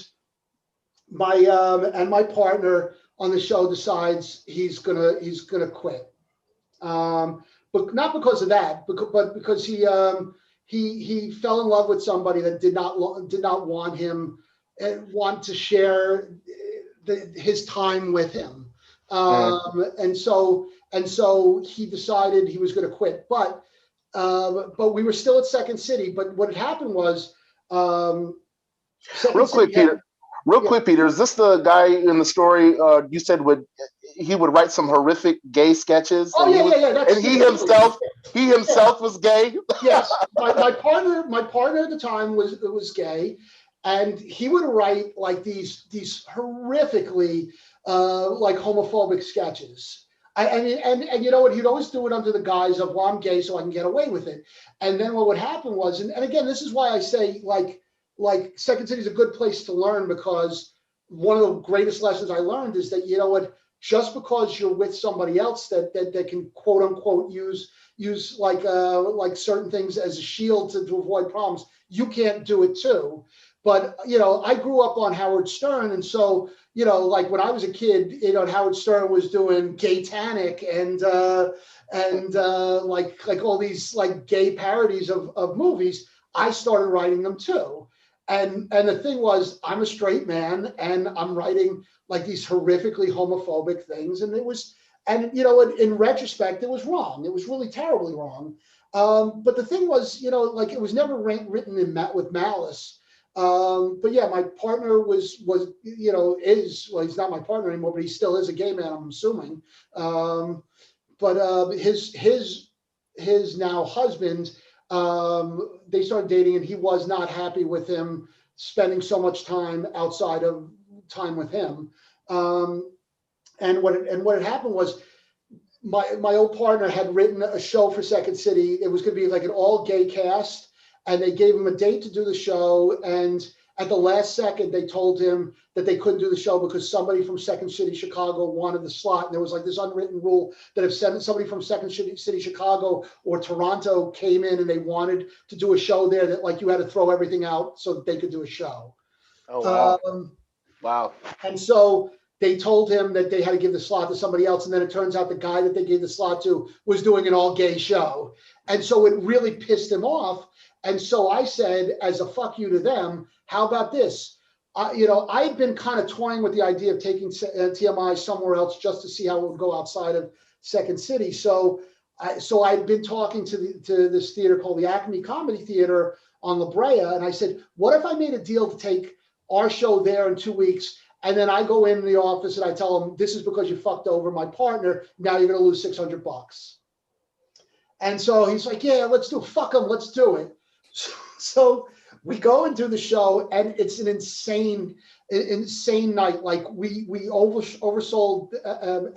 my partner on the show decides he's gonna quit. But not because of that, but because he fell in love with somebody that did not want him want to share his time with him. And so he decided he was going to quit. But we were still at Second City. But what had happened was real quick, Peter, is this the guy in the story you said he would write some horrific gay sketches? Oh yeah. And he himself was gay. Yes, my partner at the time was gay, and he would write like these horrifically like homophobic sketches. And you know what? He'd always do it under the guise of, well, I'm gay, so I can get away with it. And then what would happen was, and again, this is why I say like Second City is a good place to learn, because one of the greatest lessons I learned is that, you know what, just because you're with somebody else that can quote unquote use like certain things as a shield to avoid problems, you can't do it too. But, you know, I grew up on Howard Stern. And so, you know, like when I was a kid, you know, Howard Stern was doing Gaytanic and like all these like gay parodies of movies. I started writing them too. And the thing was, I'm a straight man and I'm writing like these horrifically homophobic things. And you know, in retrospect, it was wrong. It was really terribly wrong. But the thing was, you know, like it was never written with malice. But yeah, my partner was, you know, well, he's not my partner anymore, but he still is a gay man, I'm assuming. But his now husband, they started dating, and he was not happy with him spending so much time outside of time with him. And what had happened was my old partner had written a show for Second City. It was going to be like an all gay cast, and they gave him a date to do the show. And at the last second, they told him that they couldn't do the show because somebody from Second City, Chicago wanted the slot. And there was like this unwritten rule that if somebody from Second City, Chicago or Toronto came in and they wanted to do a show there, that like you had to throw everything out so that they could do a show. Oh, wow. Wow. And so they told him that they had to give the slot to somebody else. And then it turns out the guy that they gave the slot to was doing an all gay show. And so it really pissed him off. And so I said, as a fuck you to them, how about this? You know, I'd been kind of toying with the idea of taking TMI somewhere else just to see how it would go outside of Second City. So I'd been talking to this theater called the Acme Comedy Theater on La Brea. And I said, what if I made a deal to take our show there in 2 weeks? And then I go in the office and I tell them, this is because you fucked over my partner. Now you're going to lose $600. And so he's like, yeah, let's do it. Fuck him. Let's do it. So we go and do the show, and it's an insane night. Like we oversold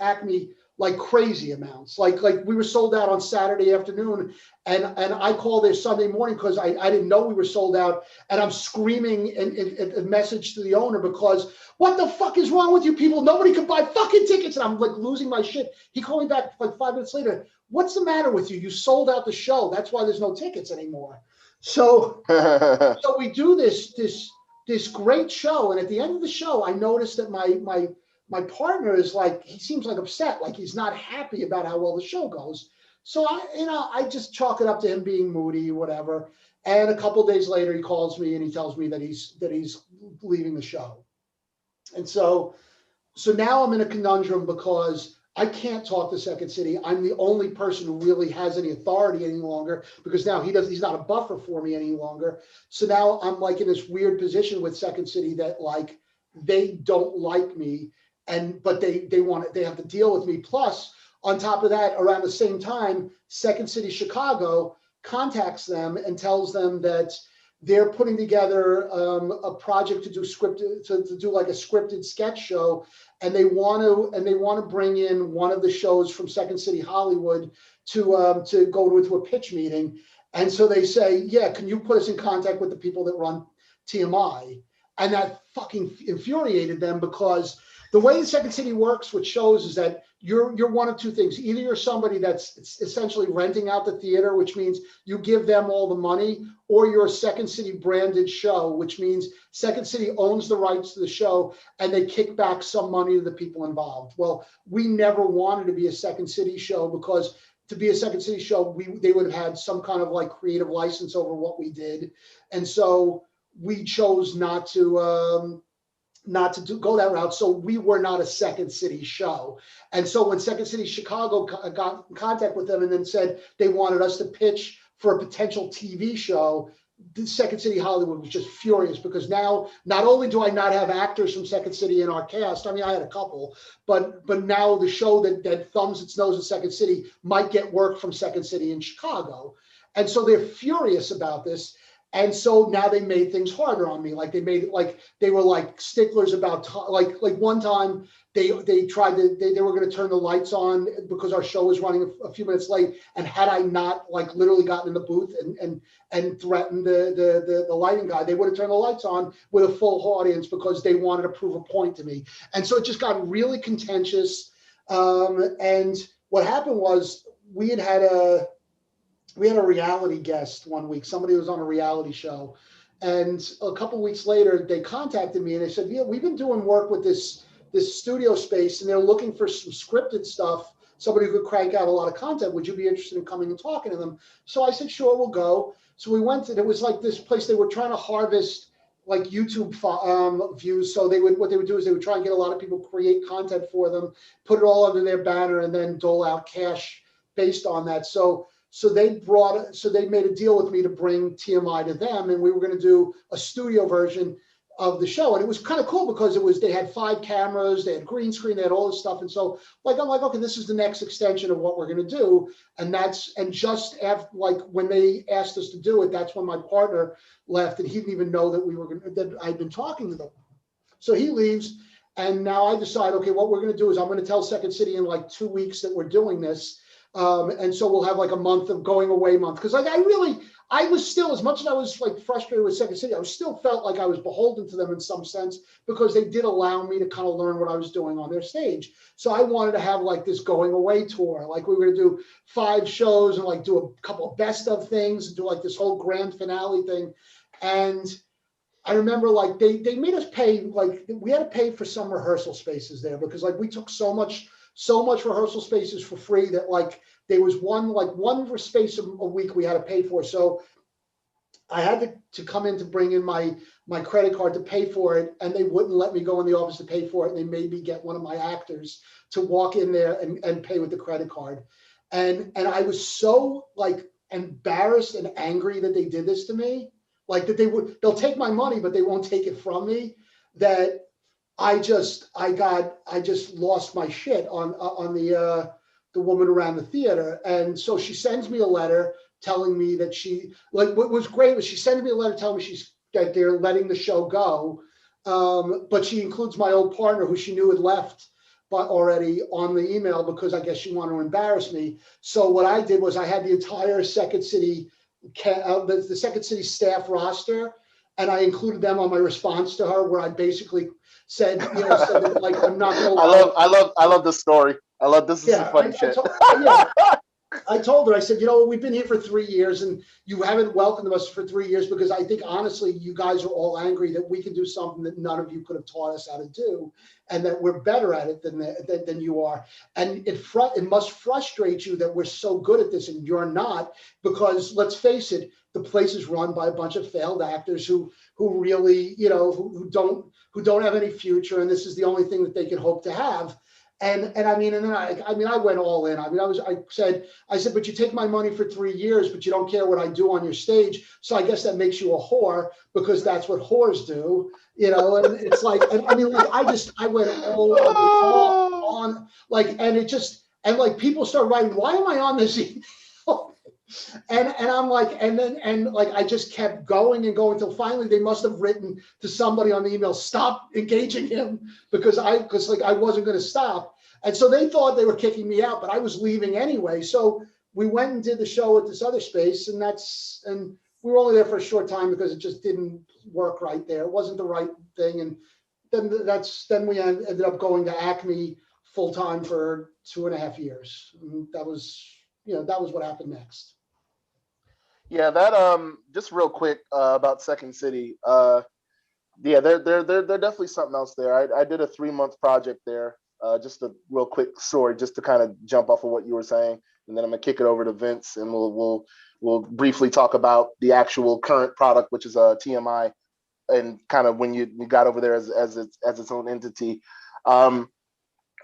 Acme like crazy amounts. Like we were sold out on Saturday afternoon, and I called there Sunday morning because I didn't know we were sold out, and I'm screaming a message to the owner because what the fuck is wrong with you people? Nobody can buy fucking tickets, and I'm like losing my shit. He called me back like 5 minutes later. What's the matter with you? You sold out the show. That's why there's no tickets anymore. So so we do this great show, and at the end of the show, I noticed that my partner is like, he seems like upset, like he's not happy about how well the show goes. So I just chalk it up to him being moody, whatever. And a couple of days later, he calls me and he tells me that he's leaving the show. And so now I'm in a conundrum because I can't talk to Second City. I'm the only person who really has any authority any longer because now he's not a buffer for me any longer. So now I'm like in this weird position with Second City that like they don't like me, but they have to deal with me. Plus, on top of that, around the same time, Second City Chicago contacts them and tells them that they're putting together a project to do like a scripted sketch show, and they want to bring in one of the shows from Second City Hollywood to go to a pitch meeting. And so they say, yeah, can you put us in contact with the people that run TMI? And that fucking infuriated them because the way Second City works with shows is that you're one of two things. Either you're somebody that's essentially renting out the theater, which means you give them all the money, or you're a Second City branded show, which means Second City owns the rights to the show and they kick back some money to the people involved. Well, we never wanted to be a Second City show because to be a Second City show, they would have had some kind of like creative license over what we did. And so we chose not to go that route. So we were not a Second City show. And so when Second City Chicago got in contact with them and then said they wanted us to pitch for a potential TV show, the Second City Hollywood was just furious because now not only do I not have actors from Second City in our cast, I mean, I had a couple, but now the show that thumbs its nose at Second City might get work from Second City in Chicago. And so they're furious about this. And so now they made things harder on me. Like they were like sticklers about like one time they were going to turn the lights on because our show was running a few minutes late. And had I not like literally gotten in the booth and threatened the lighting guy, they would have turned the lights on with a full audience because they wanted to prove a point to me. And so it just got really contentious. And what happened was we had a reality guest one week. Somebody was on a reality show. And a couple of weeks later, they contacted me and they said, yeah, we've been doing work with this studio space and they're looking for some scripted stuff, somebody who could crank out a lot of content. Would you be interested in coming and talking to them? So I said, sure, we'll go. So we went and it was like this place, they were trying to harvest like YouTube views. So what they would do is they would try and get a lot of people, create content for them, put it all under their banner and then dole out cash based on that. So they made a deal with me to bring TMI to them, and we were going to do a studio version of the show. And it was kind of cool because they had 5 cameras, they had green screen, they had all this stuff. And so I'm like, okay, this is the next extension of what we're going to do. And just after, like when they asked us to do it, that's when my partner left and he didn't even know that I'd been talking to them. So he leaves. And now I decide, okay, what we're going to do is I'm going to tell Second City in like 2 weeks that we're doing this. And so we'll have like a month of going away month. Cause like I was still, as much as I was like frustrated with Second City, I still felt like I was beholden to them in some sense because they did allow me to kind of learn what I was doing on their stage. So I wanted to have like this going away tour. Like we were going to do 5 shows and like do a couple of best of things and do like this whole grand finale thing. And I remember like they made us pay, like we had to pay for some rehearsal spaces there because like we took so much rehearsal spaces for free that like there was one space a week we had to pay for. So I had to come in to bring in my credit card to pay for it, and they wouldn't let me go in the office to pay for it. And they made me get one of my actors to walk in there and pay with the credit card. And I was so like embarrassed and angry that they did this to me, like that they'll take my money, but they won't take it from me, that I just lost my shit on the woman around the theater. And so she sends me a letter telling me that what was great was she sent me a letter telling me that they're letting the show go. But she includes my old partner who she knew had left but already on the email because I guess you want to embarrass me. So what I did was I had the entire Second City, the Second City staff roster, and I included them on my response to her, where I basically said, said that, like, I'm not going to. I love this story. I love this. Is some funny shit. I told her, I said, we've been here for 3 years and you haven't welcomed us for 3 years because I think, honestly, you guys are all angry that we can do something that none of you could have taught us how to do and that we're better at it than you are. And it must frustrate you that we're so good at this and you're not, because let's face it, the place is run by a bunch of failed actors who really, who don't have any future. And this is the only thing that they can hope to have. And I went all in. I said, but you take my money for 3 years, but you don't care what I do on your stage. So I guess that makes you a whore because that's what whores do, and it's like, I went all on, like, and people start writing, why am I on this email? And I'm like, I just kept going and going until finally they must have written to somebody on the email, stop engaging him because I wasn't going to stop. And so they thought they were kicking me out, but I was leaving anyway. So we went and did the show at this other space, and we were only there for a short time because it just didn't work right there. It wasn't the right thing. And then we ended up going to Acme full time for 2.5 years. And that was what happened next. Yeah, that just real quick about Second City. They're definitely something else there. I did a 3-month project there. Just a real quick story, just to kind of jump off of what you were saying, and then I'm gonna kick it over to Vince, and we'll briefly talk about the actual current product, which is TMI, and kind of when you got over there as its own entity. When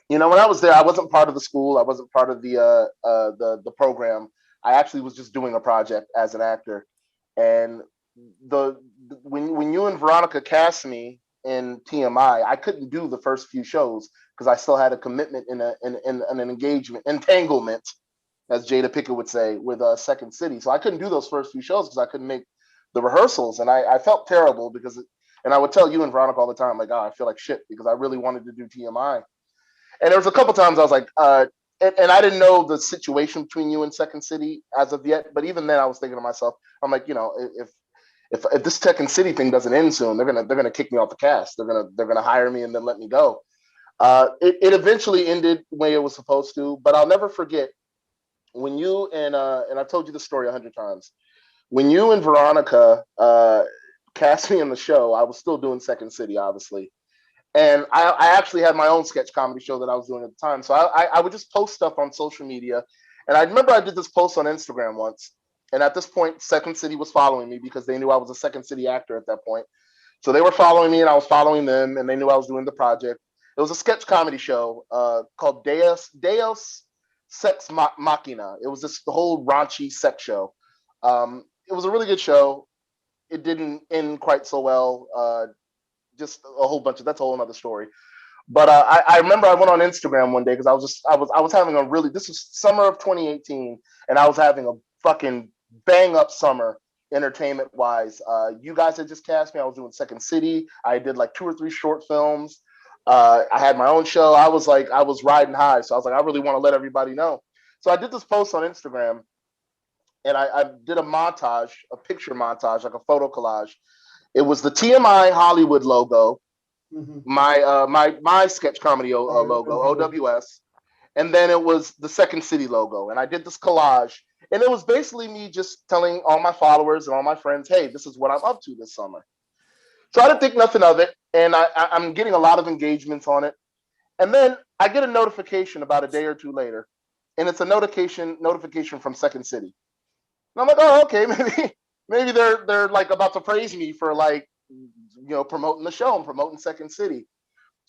I was there, I wasn't part of the school. I wasn't part of the program. I actually was just doing a project as an actor, and when you and Veronica cast me in TMI, I couldn't do the first few shows because I still had a commitment in an entanglement, as Jada Pickett would say, with Second City. So I couldn't do those first few shows because I couldn't make the rehearsals, and I felt terrible and I would tell you and Veronica all the time, like, I feel like shit because I really wanted to do TMI. And there was a couple times I was like, and I didn't know the situation between you and Second City as of yet, but even then I was thinking to myself, I'm like, if this Second City thing doesn't end soon, they're gonna kick me off the cast. They're gonna hire me and then let me go. It eventually ended the way it was supposed to, but I'll never forget when you and I've told you the story 100 times. When you and Veronica cast me in the show, I was still doing Second City, obviously. And I actually had my own sketch comedy show that I was doing at the time. So I would just post stuff on social media. And I remember I did this post on Instagram once. And at this point, Second City was following me because they knew I was a Second City actor at that point. So they were following me and I was following them, and they knew I was doing the project. It was a sketch comedy show called Deus Sex Machina. It was the whole raunchy sex show. It was a really good show. It didn't end quite so well. Just a whole bunch of, that's a whole other story. But I remember I went on Instagram one day because I was having a really, this was summer of 2018, and I was having a fucking bang up summer entertainment wise. You guys had just cast me. I was doing Second City. I did like 2 or 3 short films. I had my own show. I was riding high. So I was like, I really want to let everybody know. So I did this post on Instagram, and I did a picture montage, like a photo collage. It was the TMI Hollywood logo, my sketch comedy logo, OWS, and then it was the Second City logo. And I did this collage, and it was basically me just telling all my followers and all my friends, hey, this is what I'm up to this summer. So I didn't think nothing of it, and I'm getting a lot of engagements on it. And then I get a notification about a day or 2 later, and it's a notification from Second City. And I'm like, oh, okay, maybe they're like about to praise me for promoting the show and promoting Second City.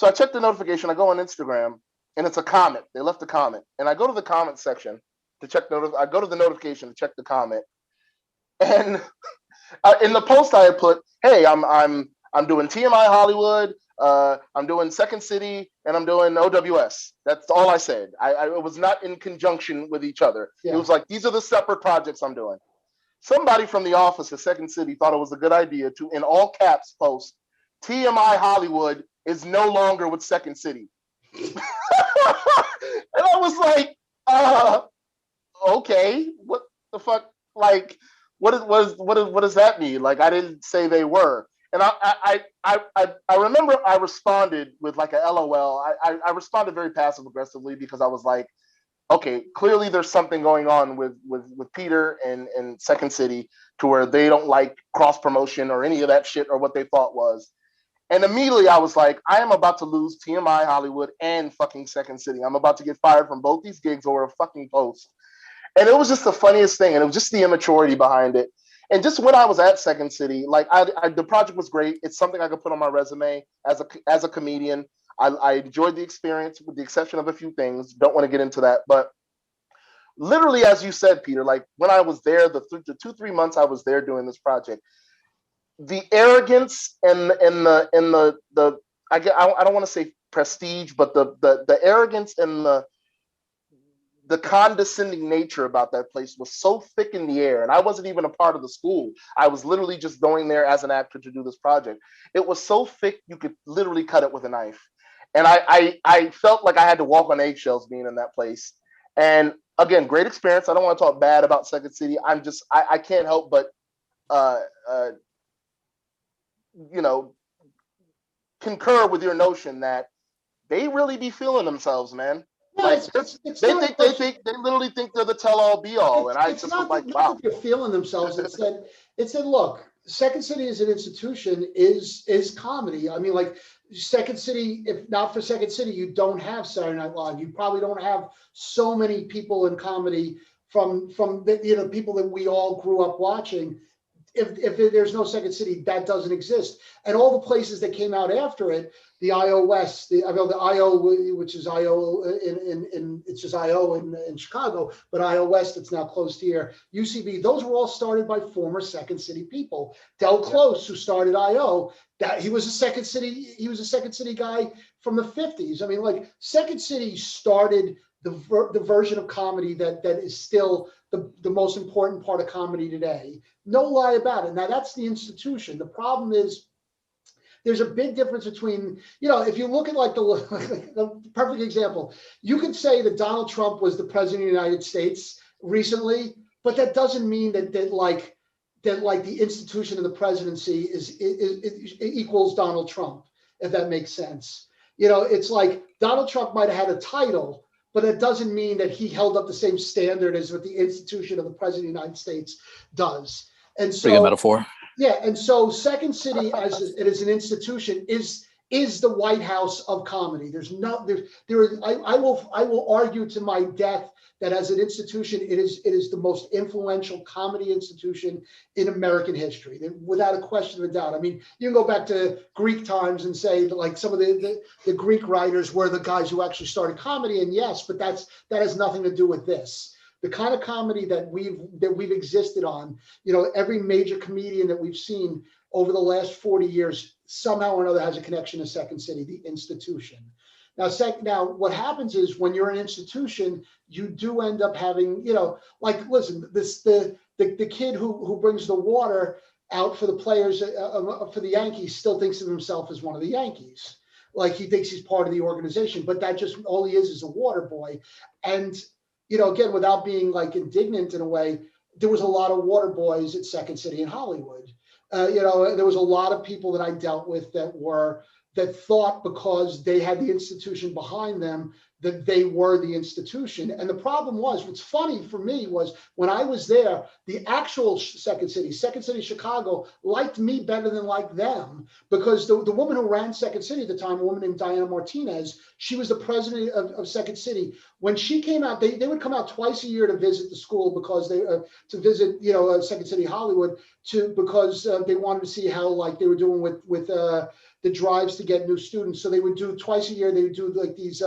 So I check the notification. I go on Instagram, and it's a comment. They left a comment, and I go to the comment section to check. I go to the notification to check the comment, and in the post I had put, hey, I'm doing TMI Hollywood. I'm doing Second City, and I'm doing OWS. That's all I said. It was not in conjunction with each other. Yeah. It was like, these are the separate projects I'm doing. Somebody from the office at Second City thought it was a good idea to, in all caps, post, TMI Hollywood is no longer with Second City. And I was like, okay, what the fuck? Like, what does that mean? Like, I didn't say they were. And I remember I responded with like a LOL. I responded very passive aggressively because I was like, okay, clearly there's something going on with Peter and Second City to where they don't like cross promotion or any of that shit or what they thought was. And immediately I was like, I am about to lose TMI Hollywood and fucking Second City. I'm about to get fired from both these gigs over a fucking post. And it was just the funniest thing. And it was just the immaturity behind it. And just when I was at Second City, like the project was great. It's something I could put on my resume as a comedian. I enjoyed the experience with the exception of a few things. Don't want to get into that. But literally, as you said, Peter, like when I was there, the 2-3 months I was there doing this project, the arrogance and the I don't want to say prestige, but the arrogance and the condescending nature about that place was so thick in the air. And I wasn't even a part of the school. I was literally just going there as an actor to do this project. It was so thick you could literally cut it with a knife. And I felt like I had to walk on eggshells being in that place. And again, great experience. I don't want to talk bad about Second City. I can't help but concur with your notion that they really be feeling themselves, man. No, Like they literally think they're the tell-all be-all, and I just was like, wow. They're feeling themselves. It said, look, Second City as an institution is comedy. I mean, like Second City, if not for Second City, you don't have Saturday Night Live. You probably don't have so many people in comedy from the people that we all grew up watching. If there's no Second City, that doesn't exist. And all the places that came out after it, the IO West, the IO, which is IO it's just IO in Chicago, but IO West, it's now closed here. UCB, those were all started by former Second City people. Del Close, who started IO, that he was a Second City guy from the 50s. I mean, like Second City started the version of comedy that is still the most important part of comedy today. No lie about it. Now that's the institution. The problem is there's a big difference between, if you look at like the perfect example, you could say that Donald Trump was the president of the United States recently, but that doesn't mean that the institution of the presidency is equals Donald Trump, if that makes sense. It's like Donald Trump might have had a title, but it doesn't mean that he held up the same standard as what the institution of the president of the United States does. And so, pretty good metaphor. Yeah, and so Second City as an institution is the White House of comedy. I will argue to my death that as an institution, it is the most influential comedy institution in American history, without a question of a doubt. I mean, you can go back to Greek times and say that like some of the Greek writers were the guys who actually started comedy, and yes, but that has nothing to do with this. The kind of comedy that we've existed on, every major comedian that we've seen over the last 40 years somehow or another has a connection to Second City, the institution. Now, what happens is when you're an institution, you do end up having, like, listen, the kid who brings the water out for the players for the Yankees still thinks of himself as one of the Yankees. Like he thinks he's part of the organization, but that just all he is a water boy. And again, without being like indignant in a way, there was a lot of water boys at Second City in Hollywood. There was a lot of people that I dealt with that thought because they had the institution behind them that they were the institution. And the problem was, what's funny for me was when I was there, the actual Second City Chicago liked me better than liked them, because the woman who ran Second City at the time, a woman named Diana Martinez, she was the president of Second City. When she came out, they would come out twice a year to visit the school because to visit Second City Hollywood because they wanted to see how like they were doing with the drives to get new students. So they would do twice a year. They would do like these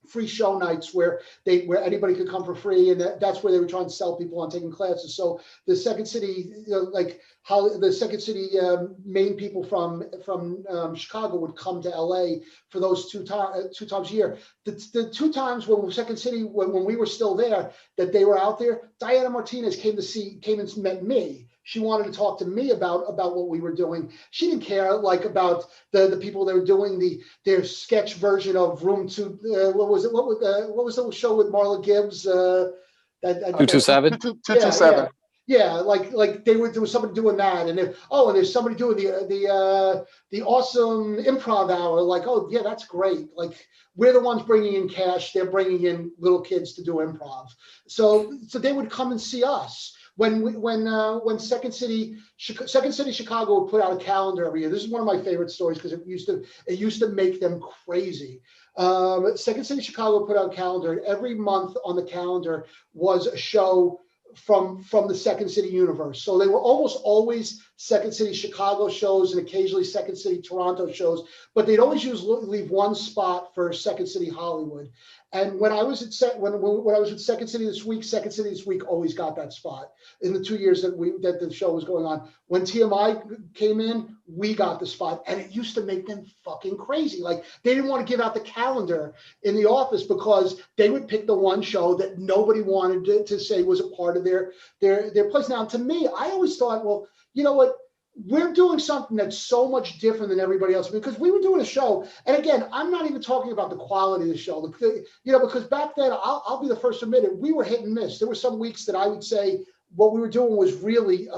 free show nights where anybody could come for free, and that's where they were trying to sell people on taking classes. So the Second City, the Second City main people from Chicago would come to LA for those two times a year. The two times when Second City, when we were still there, that they were out there, Diana Martinez came and met me. She wanted to talk to me about what we were doing. She didn't care like about the people that were doing their sketch version of Room 2. What was it? What was the show with Marla Gibbs? 227. 227. Yeah, like there was somebody doing that, and there's somebody doing the awesome improv hour. Like, oh yeah, that's great. Like we're the ones bringing in cash; they're bringing in little kids to do improv. So they would come and see us when Second City Chicago would put out a calendar every year. This is one of my favorite stories because it used to make them crazy. Second City Chicago put out a calendar, and every month on the calendar was a show from the Second City universe. So they were almost always Second City Chicago shows and occasionally Second City Toronto shows, but they'd always leave one spot for Second City Hollywood. And when I was at when I was with Second City This Week always got that spot in the 2 years that the show was going on. When TMI came in, we got the spot, and it used to make them fucking crazy. Like they didn't want to give out the calendar in the office because they would pick the one show that nobody wanted to say was a part of their place. Now, to me, I always thought, well, you know what? We're doing something that's so much different than everybody else because we were doing a show. And again, I'm not even talking about the quality of the show, because back then I'll be the first to admit it. We were hit and miss. There were some weeks that I would say what we were doing was really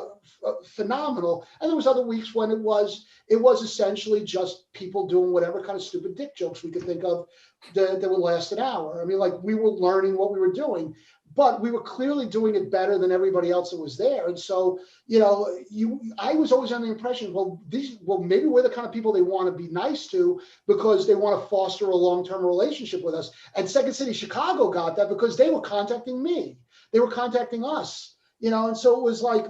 phenomenal. And there was other weeks when it was essentially just people doing whatever kind of stupid dick jokes we could think of that would last an hour. I mean, like we were learning what we were doing, but we were clearly doing it better than everybody else that was there. And so, I was always under the impression, maybe we're the kind of people they want to be nice to because they want to foster a long-term relationship with us. And Second City Chicago got that because they were contacting me. They were contacting us, and so it was like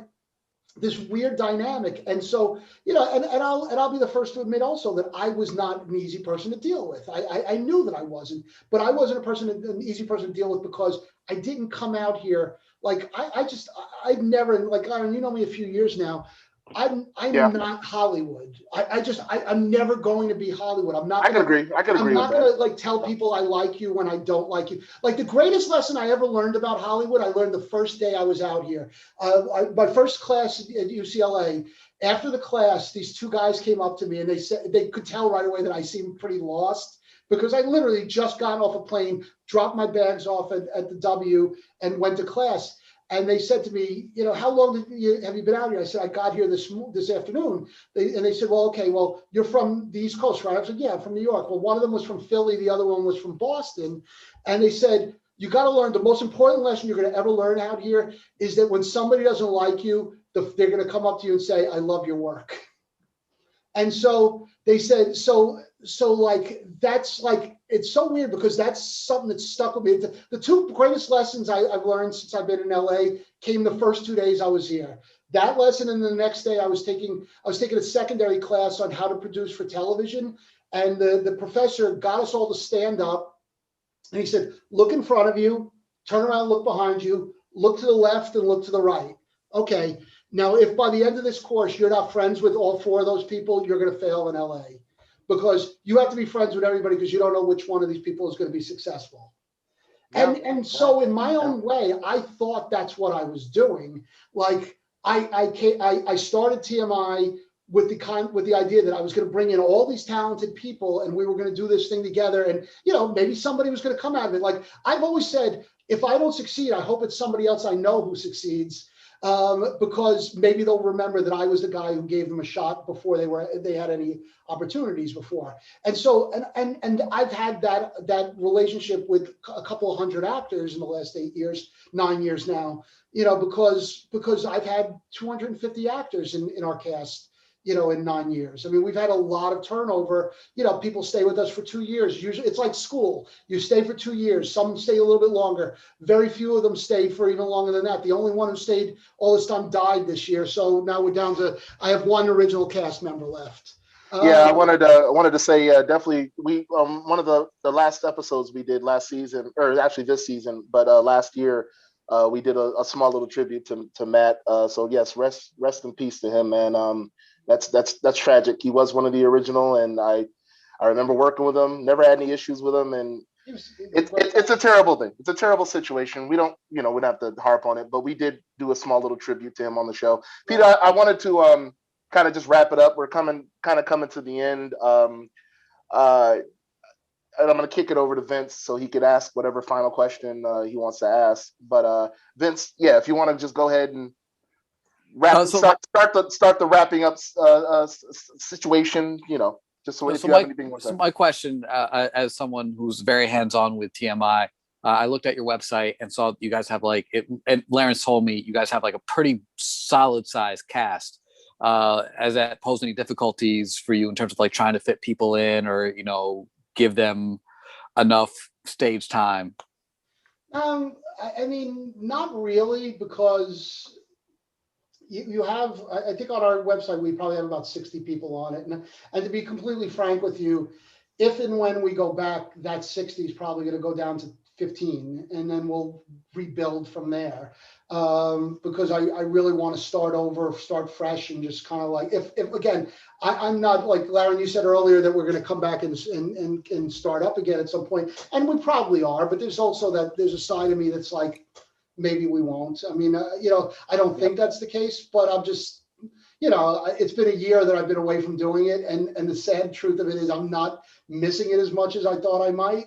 this weird dynamic. And so, and I'll be the first to admit also that I was not an easy person to deal with. I knew that I wasn't, but I wasn't an easy person to deal with because I didn't come out here. Like I've never, like, Aaron, you know me a few years now. I'm not Hollywood. I'm never going to be Hollywood. I can agree. I'm not going to like tell people I like you when I don't like you. Like the greatest lesson I ever learned about Hollywood, I learned the first day I was out here. My first class at UCLA. After the class, these two guys came up to me and they said they could tell right away that I seemed pretty lost because I literally just got off a plane, dropped my bags off at the W, and went to class. And they said to me, how long have you been out here? I said, I got here this afternoon. And they said, well, okay, well, you're from the East Coast, right? I said, yeah, I'm from New York. Well, one of them was from Philly. The other one was from Boston. And they said, you got to learn, the most important lesson you're going to ever learn out here is that when somebody doesn't like you, they're going to come up to you and say, I love your work. And so they said, so like, that's like, it's so weird because that's something that stuck with me. The two greatest lessons I've learned since I've been in LA came the first 2 days I was here. That lesson, and the next day I was taking a secondary class on how to produce for television. And the professor got us all to stand up. And he said, look in front of you, turn around, look behind you, look to the left and look to the right. Okay. Now, if by the end of this course, you're not friends with all four of those people, you're going to fail in LA because you have to be friends with everybody because you don't know which one of these people is going to be successful. And so in my own way, I thought that's what I was doing. Like I started TMI with the idea that I was going to bring in all these talented people and we were going to do this thing together. And, maybe somebody was going to come out of it. Like I've always said, if I don't succeed, I hope it's somebody else I know who succeeds. Because maybe they'll remember that I was the guy who gave them a shot before they had any opportunities before. And so, and I've had that relationship with a couple of hundred actors in the last 9 years now, because I've had 250 actors in our cast, in 9 years. I mean, we've had a lot of turnover. People stay with us for 2 years. Usually it's like school. You stay for 2 years. Some stay a little bit longer. Very few of them stay for even longer than that. The only one who stayed all this time died this year. So now we're down to, I have one original cast member left. I wanted to say definitely we one of the last episodes we did last season, or actually this season, but last year we did a small little tribute to Matt. So yes, rest in peace to him, man. That's tragic. He was one of the original, and I remember working with him. Never had any issues with him, and It's a terrible thing. It's a terrible situation. We don't, we don't have to harp on it, but we did do a small little tribute to him on the show. Peter, I wanted to kind of just wrap it up. We're coming to the end. And I'm going to kick it over to Vince so he could ask whatever final question he wants to ask. But Vince, yeah, if you want to just go ahead and start the wrapping up situation, just so if you have anything more. So my question, as someone who's very hands-on with TMI, I looked at your website and saw you guys have and LAREN told me you guys have like a pretty solid size cast. Has that posed any difficulties for you in terms of like trying to fit people in or, give them enough stage time? I mean, not really, because you have, I think on our website, we probably have about 60 people on it. And to be completely frank with you, if and when we go back, that 60 is probably going to go down to 15, and then we'll rebuild from there. Because I really want to start over, start fresh, and just kind of like, if again, I'm not like LAREN, you said earlier that we're going to come back and start up again at some point, and we probably are, but there's also there's a side of me that's like, maybe we won't. I mean, I don't think that's the case, but I'm just, it's been a year that I've been away from doing it, and the sad truth of it is I'm not missing it as much as I thought I might.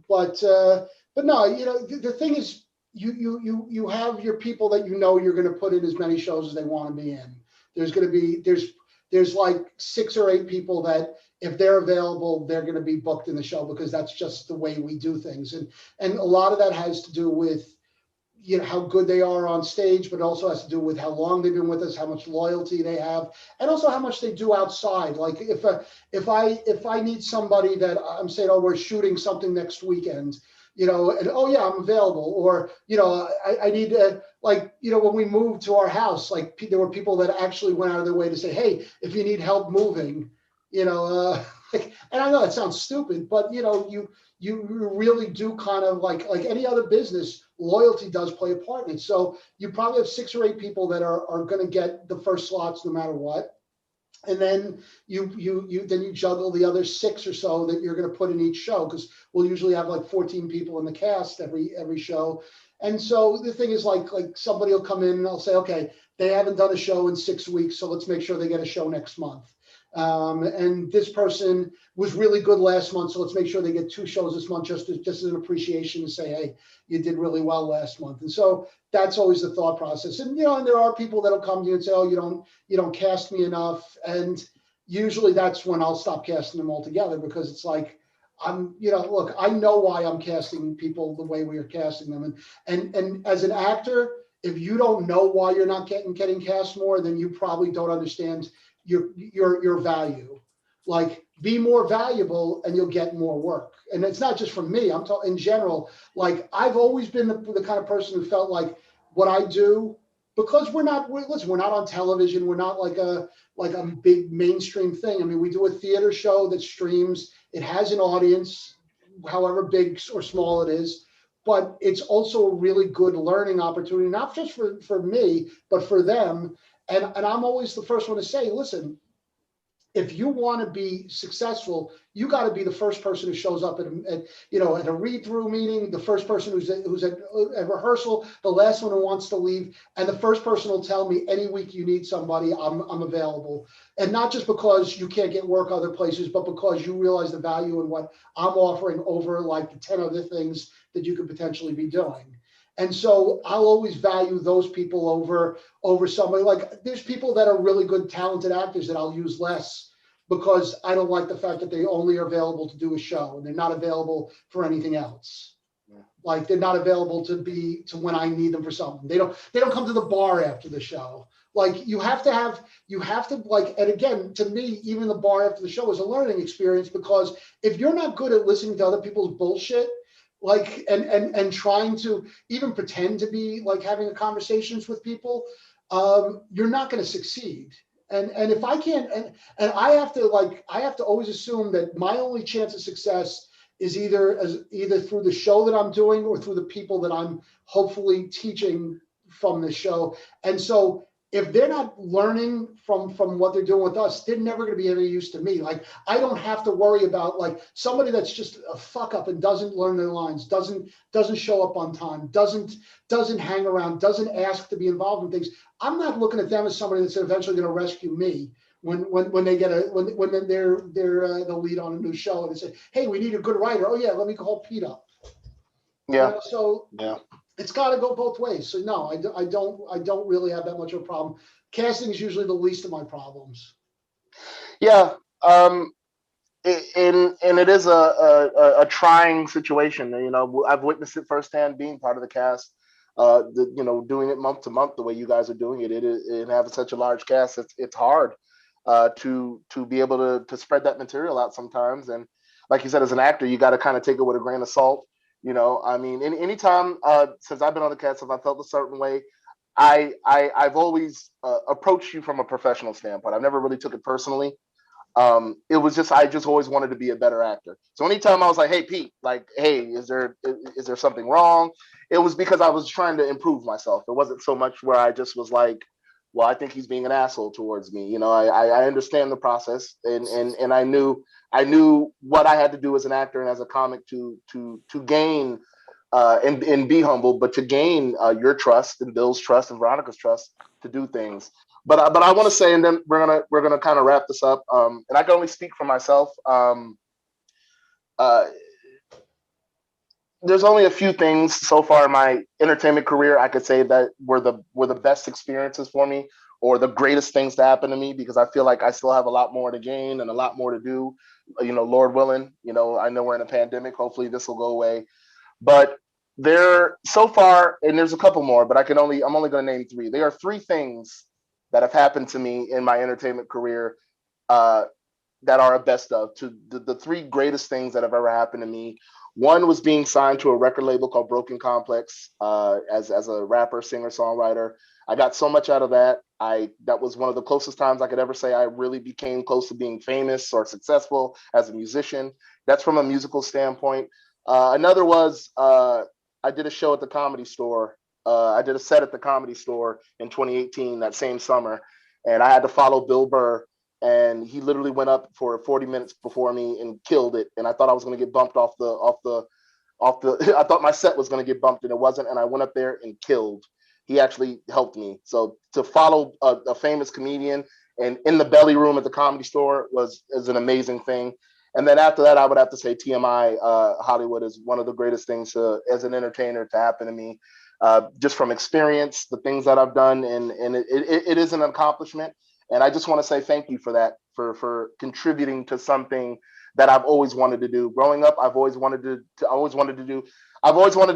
But no, the thing is, you have your people that you're going to put in as many shows as they want to be in. There's going to be there's like 6 or 8 people that if they're available, they're going to be booked in the show, because that's just the way we do things. And a lot of that has to do with how good they are on stage, but also has to do with how long they've been with us, how much loyalty they have, and also how much they do outside. Like if I need somebody that I'm saying, oh, we're shooting something next weekend, and oh yeah, I'm available. Or I need to, when we moved to our house, like there were people that actually went out of their way to say, hey, if you need help moving, and I know it sounds stupid, but you really do kind of like any other business, loyalty does play a part in it. So you probably have 6 or 8 people that are going to get the first slots no matter what. And then you juggle the other 6 or so that you're going to put in each show, because we'll usually have like 14 people in the cast every show. And so the thing is like somebody will come in and I'll say, okay, they haven't done a show in 6 weeks, so let's make sure they get a show next month. And this person was really good last month, so let's make sure they get 2 shows this month, just as an appreciation to say, hey, you did really well last month. And so that's always the thought process. And and there are people that'll come to you and say, oh, you don't cast me enough. And usually that's when I'll stop casting them altogether, because it's like, look, I know why I'm casting people the way we are casting them. And as an actor, if you don't know why you're not getting cast more, then you probably don't understand your value. Like, be more valuable and you'll get more work. And it's not just from me, I'm talking in general. Like, I've always been the kind of person who felt like what I do, because we're not on television, we're not like a big mainstream thing. I mean, we do a theater show that streams, it has an audience, however big or small it is, but it's also a really good learning opportunity, not just for me, but for them. And I'm always the first one to say, listen, if you want to be successful, you got to be the first person who shows up at a read-through meeting, the first person who's at a rehearsal, the last one who wants to leave, and the first person will tell me any week you need somebody, I'm available. And not just because you can't get work other places, but because you realize the value in what I'm offering over like the 10 other things that you could potentially be doing. And so I'll always value those people over somebody. Like, there's people that are really good, talented actors that I'll use less, because I don't like the fact that they only are available to do a show and they're not available for anything else. Yeah. Like, they're not available to when I need them for something. They don't come to the bar after the show. Like, you have to like, and again, to me, even the bar after the show is a learning experience, because if you're not good at listening to other people's bullshit, like, and trying to even pretend to be like having a conversations with people, you're not going to succeed. And if I can't, and I have to always assume that my only chance of success is either through the show that I'm doing or through the people that I'm hopefully teaching from the show. And so if they're not learning from what they're doing with us, they're never going to be any use to me. Like, I don't have to worry about like somebody that's just a fuck up and doesn't learn their lines, doesn't show up on time, doesn't hang around, doesn't ask to be involved in things. I'm not looking at them as somebody that's eventually going to rescue me when they get when they're the lead on a new show and they say, hey, we need a good writer. Oh yeah, let me call Pete up. Yeah. So yeah. It's got to go both ways. So no, I don't really have that much of a problem. Casting is usually the least of my problems. Yeah. And it is a trying situation. You know, I've witnessed it firsthand being part of the cast. Doing it month to month the way you guys are doing it. And having such a large cast, it's hard to be able to spread that material out sometimes. And like you said, as an actor, you got to kind of take it with a grain of salt. You know, I mean, anytime since I've been on the cast, if I felt a certain way, I've always approached you from a professional standpoint. I've never really took it personally. It was just I just always wanted to be a better actor. So anytime I was like, "Hey Pete, like, hey, is there something wrong?" It was because I was trying to improve myself. It wasn't so much where I just was like, "Well, I think he's being an asshole towards me." You know, I understand the process, and I knew what I had to do as an actor and as a comic to gain and be humble, but to gain your trust and Bill's trust and Veronica's trust to do things. But I want to say, and then we're gonna kind of wrap this up. And I can only speak for myself. There's only a few things so far in my entertainment career I could say that were the best experiences for me, or the greatest things to happen to me, because I feel like I still have a lot more to gain and a lot more to do. You know, Lord willing. You know, I know we're in a pandemic. Hopefully, this will go away. But there so far, and there's a couple more, but I'm only going to name three. There are three things that have happened to me in my entertainment career that are a best of. To the three greatest things that have ever happened to me. One was being signed to a record label called Broken Complex as a rapper, singer, songwriter. I got so much out of that. That was one of the closest times I could ever say I really became close to being famous or successful as a musician. That's from a musical standpoint. Another was I did a show at the Comedy Store. I did a set at the Comedy Store in 2018, that same summer, and I had to follow Bill Burr, and he literally went up for 40 minutes before me and killed it. And I thought I was going to get bumped off the. I thought my set was going to get bumped, and it wasn't. And I went up there and killed. He actually helped me. So to follow a famous comedian and in the belly room at the Comedy Store is an amazing thing. And then after that, I would have to say TMI Hollywood is one of the greatest things as an entertainer to happen to me, just from experience, the things that I've done, and it is an accomplishment. And I just want to say thank you for that, for contributing to something that I've always wanted to do. Growing up, I've always wanted to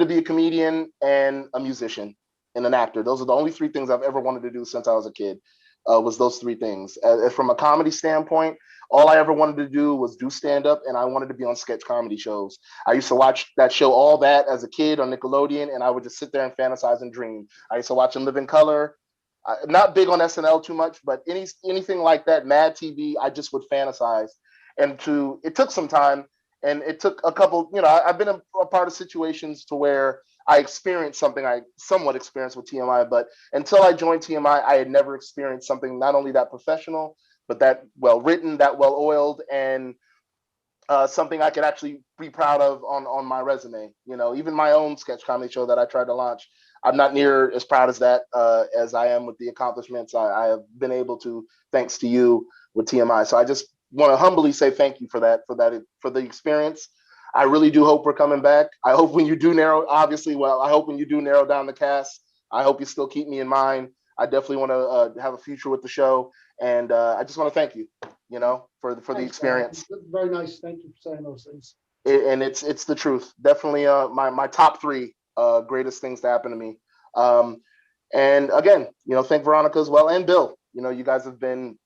be a comedian and a musician and an actor. Those are the only three things I've ever wanted to do since I was a kid. Was those three things. From a comedy standpoint, all I ever wanted to do was do stand-up, and I wanted to be on sketch comedy shows. I used to watch that show, All That, as a kid on Nickelodeon, and I would just sit there and fantasize and dream. I used to watch In Living Color. I'm not big on SNL too much, but anything like that, Mad TV, I just would fantasize. And it took some time, and it took a couple, I've been a part of situations to where I experienced something I somewhat experienced with TMI, but until I joined TMI, I had never experienced something not only that professional, but that well written, that well oiled, and something I could actually be proud of on my resume. Even my own sketch comedy show that I tried to launch, I'm not near as proud as that as I am with the accomplishments I have been able to, thanks to you with TMI. So I just want to humbly say thank you for the experience. I really do hope we're coming back. I hope when you do narrow down the cast, I hope you still keep me in mind. I definitely want to have a future with the show. And I just want to thank you, for the experience. Very nice. Thank you for saying those things. And it's the truth. Definitely my top three greatest things to happen to me. And again, thank Veronica as well, and Bill. You guys you've been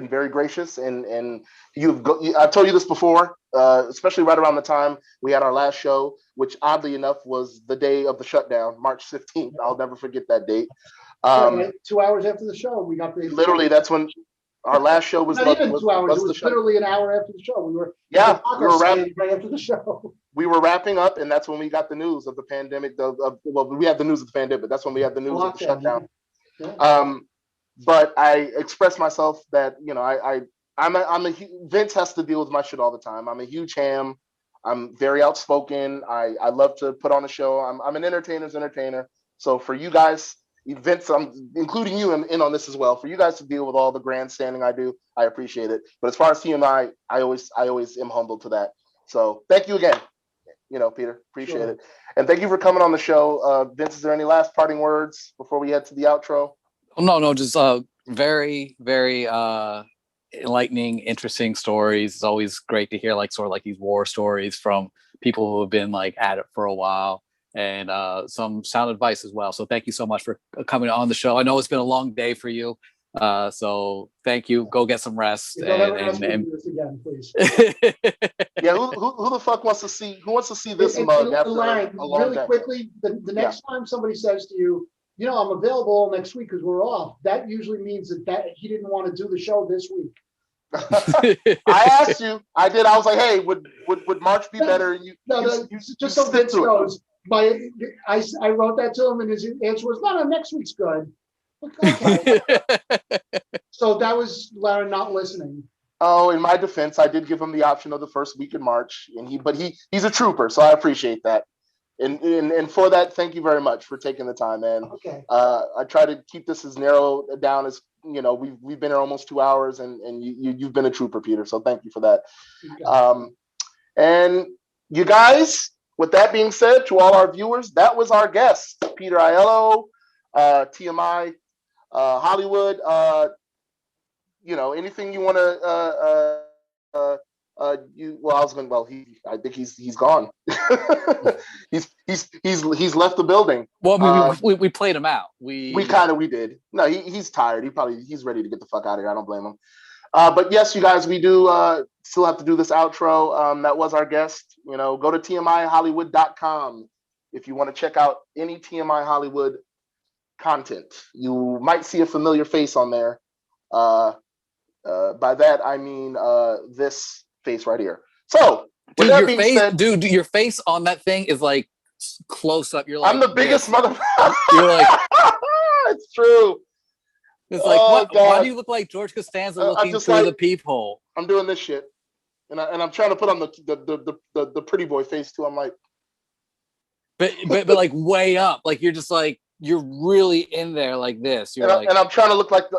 very gracious, and I've told you this before, especially right around the time we had our last show, which oddly enough was the day of the shutdown, March 15th. I'll never forget that date. 2 hours after the show, we got the. Literally, that's when our last show was. Not even 2 hours. It was literally an hour after the show. We were wrapping right after the show. We were wrapping up, and that's when we got the news of the pandemic. We had the news of the pandemic. That's when we had the news of the shutdown. Yeah. but I express myself that, you know, Vince has to deal with my shit all the time. I'm a huge ham. I'm very outspoken. I love to put on a show. I'm an entertainer's entertainer. So for you guys, Vince, I'm including you in on this as well. For you guys to deal with all the grandstanding I do, I appreciate it. But as far as TMI, I always am humbled to that. So thank you again. You know, Peter, appreciate it. And thank you for coming on the show. Vince, is there any last parting words before we head to the outro? No, just very, very enlightening, interesting stories. It's always great to hear like sort of like these war stories from people who have been like at it for a while, and some sound advice as well. So thank you so much for coming on the show. I know it's been a long day for you. So thank you. Go get some rest. And this again, please. Yeah, who the fuck wants to see this mug after LAREN, a long really day? quickly, the next time somebody says to you, you know, I'm available all next week because we're off, that usually means that he didn't want to do the show this week. I asked you. I did. I was like, hey, would March be better? And you just so Vince knows. I wrote that to him, and his answer was, no, next week's good. Okay. So that was LAREN not listening. Oh, in my defense, I did give him the option of the first week in March, and he's a trooper, so I appreciate that. And for that, thank you very much for taking the time, man. Okay. I try to keep this as narrow down as, you know, we've been here almost 2 hours, and you've been a trooper, Peter. So thank you for that. Okay. And you guys, with that being said, to all our viewers, that was our guest, Peter Aiello, TMI, Hollywood. You know, anything you want to I think he's gone. he's left the building. Well, I mean, we played him out. We did. No, he's tired. He's ready to get the fuck out of here. I don't blame him. But yes, you guys, we do still have to do this outro. That was our guest. You know, go to tmihollywood.com if you want to check out any TMI Hollywood content. You might see a familiar face on there. By that I mean this face right here. So, dude, your face on that thing is like close up. You're like, I'm the biggest motherfucker. You're like, it's true. It's like, why do you look like George Costanza looking through the peephole? I'm doing this shit, and I'm trying to put on the pretty boy face too. I'm like, but like way up, like you're just like, you're really in there like this. You're and I'm trying to look like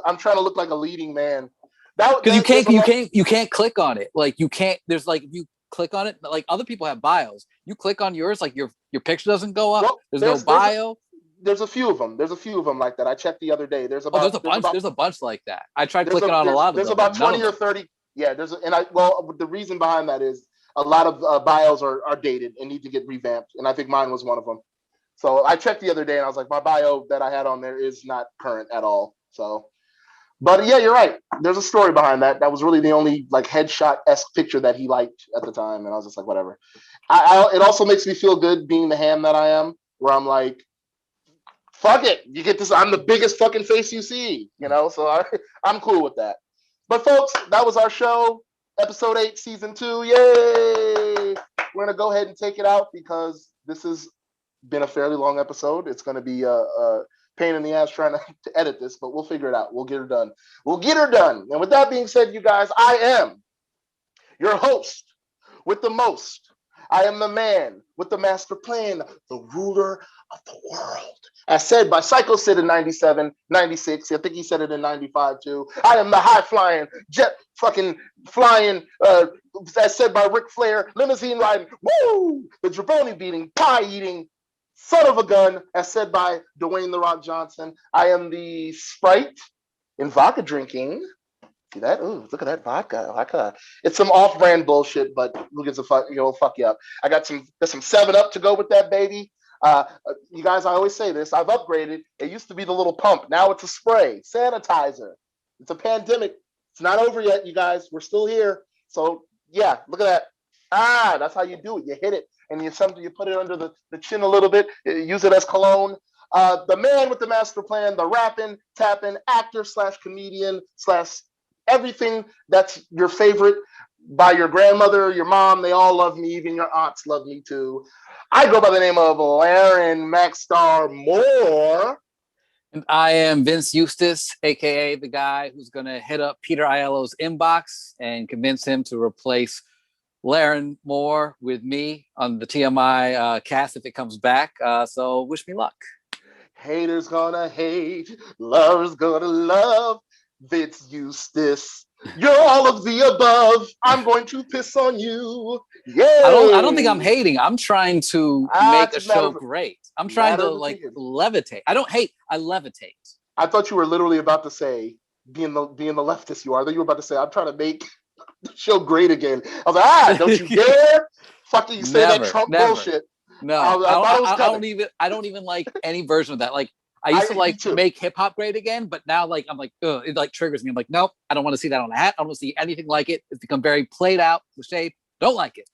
a leading man. Because you can't click on it. Like you can't. There's like, if you click on it, like other people have bios. You click on yours, like your picture doesn't go up. Well, there's no bio. There's a few of them. There's a few of them like that. I checked the other day. There's a bunch like that. I tried clicking on a lot of them. There's about 20 or 30. Yeah, the reason behind that is a lot of bios are dated and need to get revamped, and I think mine was one of them. So I checked the other day and I was like, my bio that I had on there is not current at all. So, but yeah, you're right. There's a story behind that. That was really the only like headshot-esque picture that he liked at the time, and I was just like, whatever. It also makes me feel good being the ham that I am, where I'm like, fuck it, you get this. I'm the biggest fucking face you see, you know. So I'm cool with that. But folks, that was our show, episode 8, season 2. Yay! We're gonna go ahead and take it out because this has been a fairly long episode. It's gonna be a pain in the ass trying to edit this, but we'll figure it out. We'll get her done. And with that being said, you guys, I am your host with the most. I am the man with the master plan, the ruler of the world. As said by Psycho Sid in 97, 96. I think he said it in 95 too. I am the high-flying, jet fucking flying, as said by Ric Flair, limousine riding, woo! The jabroni beating, pie eating, son of a gun, as said by Dwayne The Rock Johnson. I am the Sprite in vodka drinking. See that? Ooh, look at that vodka. It's some off-brand bullshit, but who gives a fuck? You know, fuck you up. I got some 7-Up to go with that, baby. You guys, I always say this. I've upgraded. It used to be the little pump. Now it's a spray, sanitizer. It's a pandemic. It's not over yet, you guys. We're still here. So yeah, look at that. That's how you do it. You hit it, and you put it under the chin a little bit. Use it as cologne. The man with the master plan, the rapping, tapping actor / comedian / everything that's your favorite by your grandmother, your mom. They all love me. Even your aunts love me too. I go by the name of LAREN Maxstar Moore. And I am Vince Eustace, aka the guy who's gonna hit up Peter Aiello's inbox and convince him to replace LAREN Moore with me on the TMI cast if it comes back. So wish me luck. Haters gonna hate, lovers gonna love. Vince Eustace, you're all of the above. I'm going to piss on you. Yeah. I don't think I'm hating. I'm trying to make a show great. I'm trying to like levitate. I don't hate. I levitate. I thought you were literally about to say, being the leftist you are, that you were about to say, I'm trying to make the show great again. I was like, don't you dare fucking say that Trump bullshit. No, I don't even like any version of that. Like I used to like make hip hop great again, but now like I'm like, ugh, it like triggers me. I'm like, nope, I don't want to see that on a hat. I don't want to see anything like it. It's become very played out, cliche. Don't like it.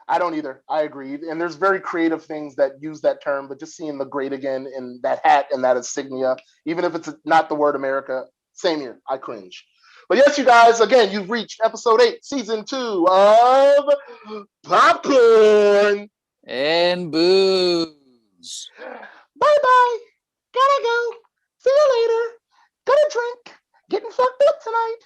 I don't either. I agree. And there's very creative things that use that term, but just seeing the great again in that hat and that insignia, even if it's not the word America, same here. I cringe. But yes, you guys, again, you've reached episode 8, season 2 of Popcorn and Booze. Bye-bye. Gotta go. See you later. Gonna drink. Getting fucked up tonight.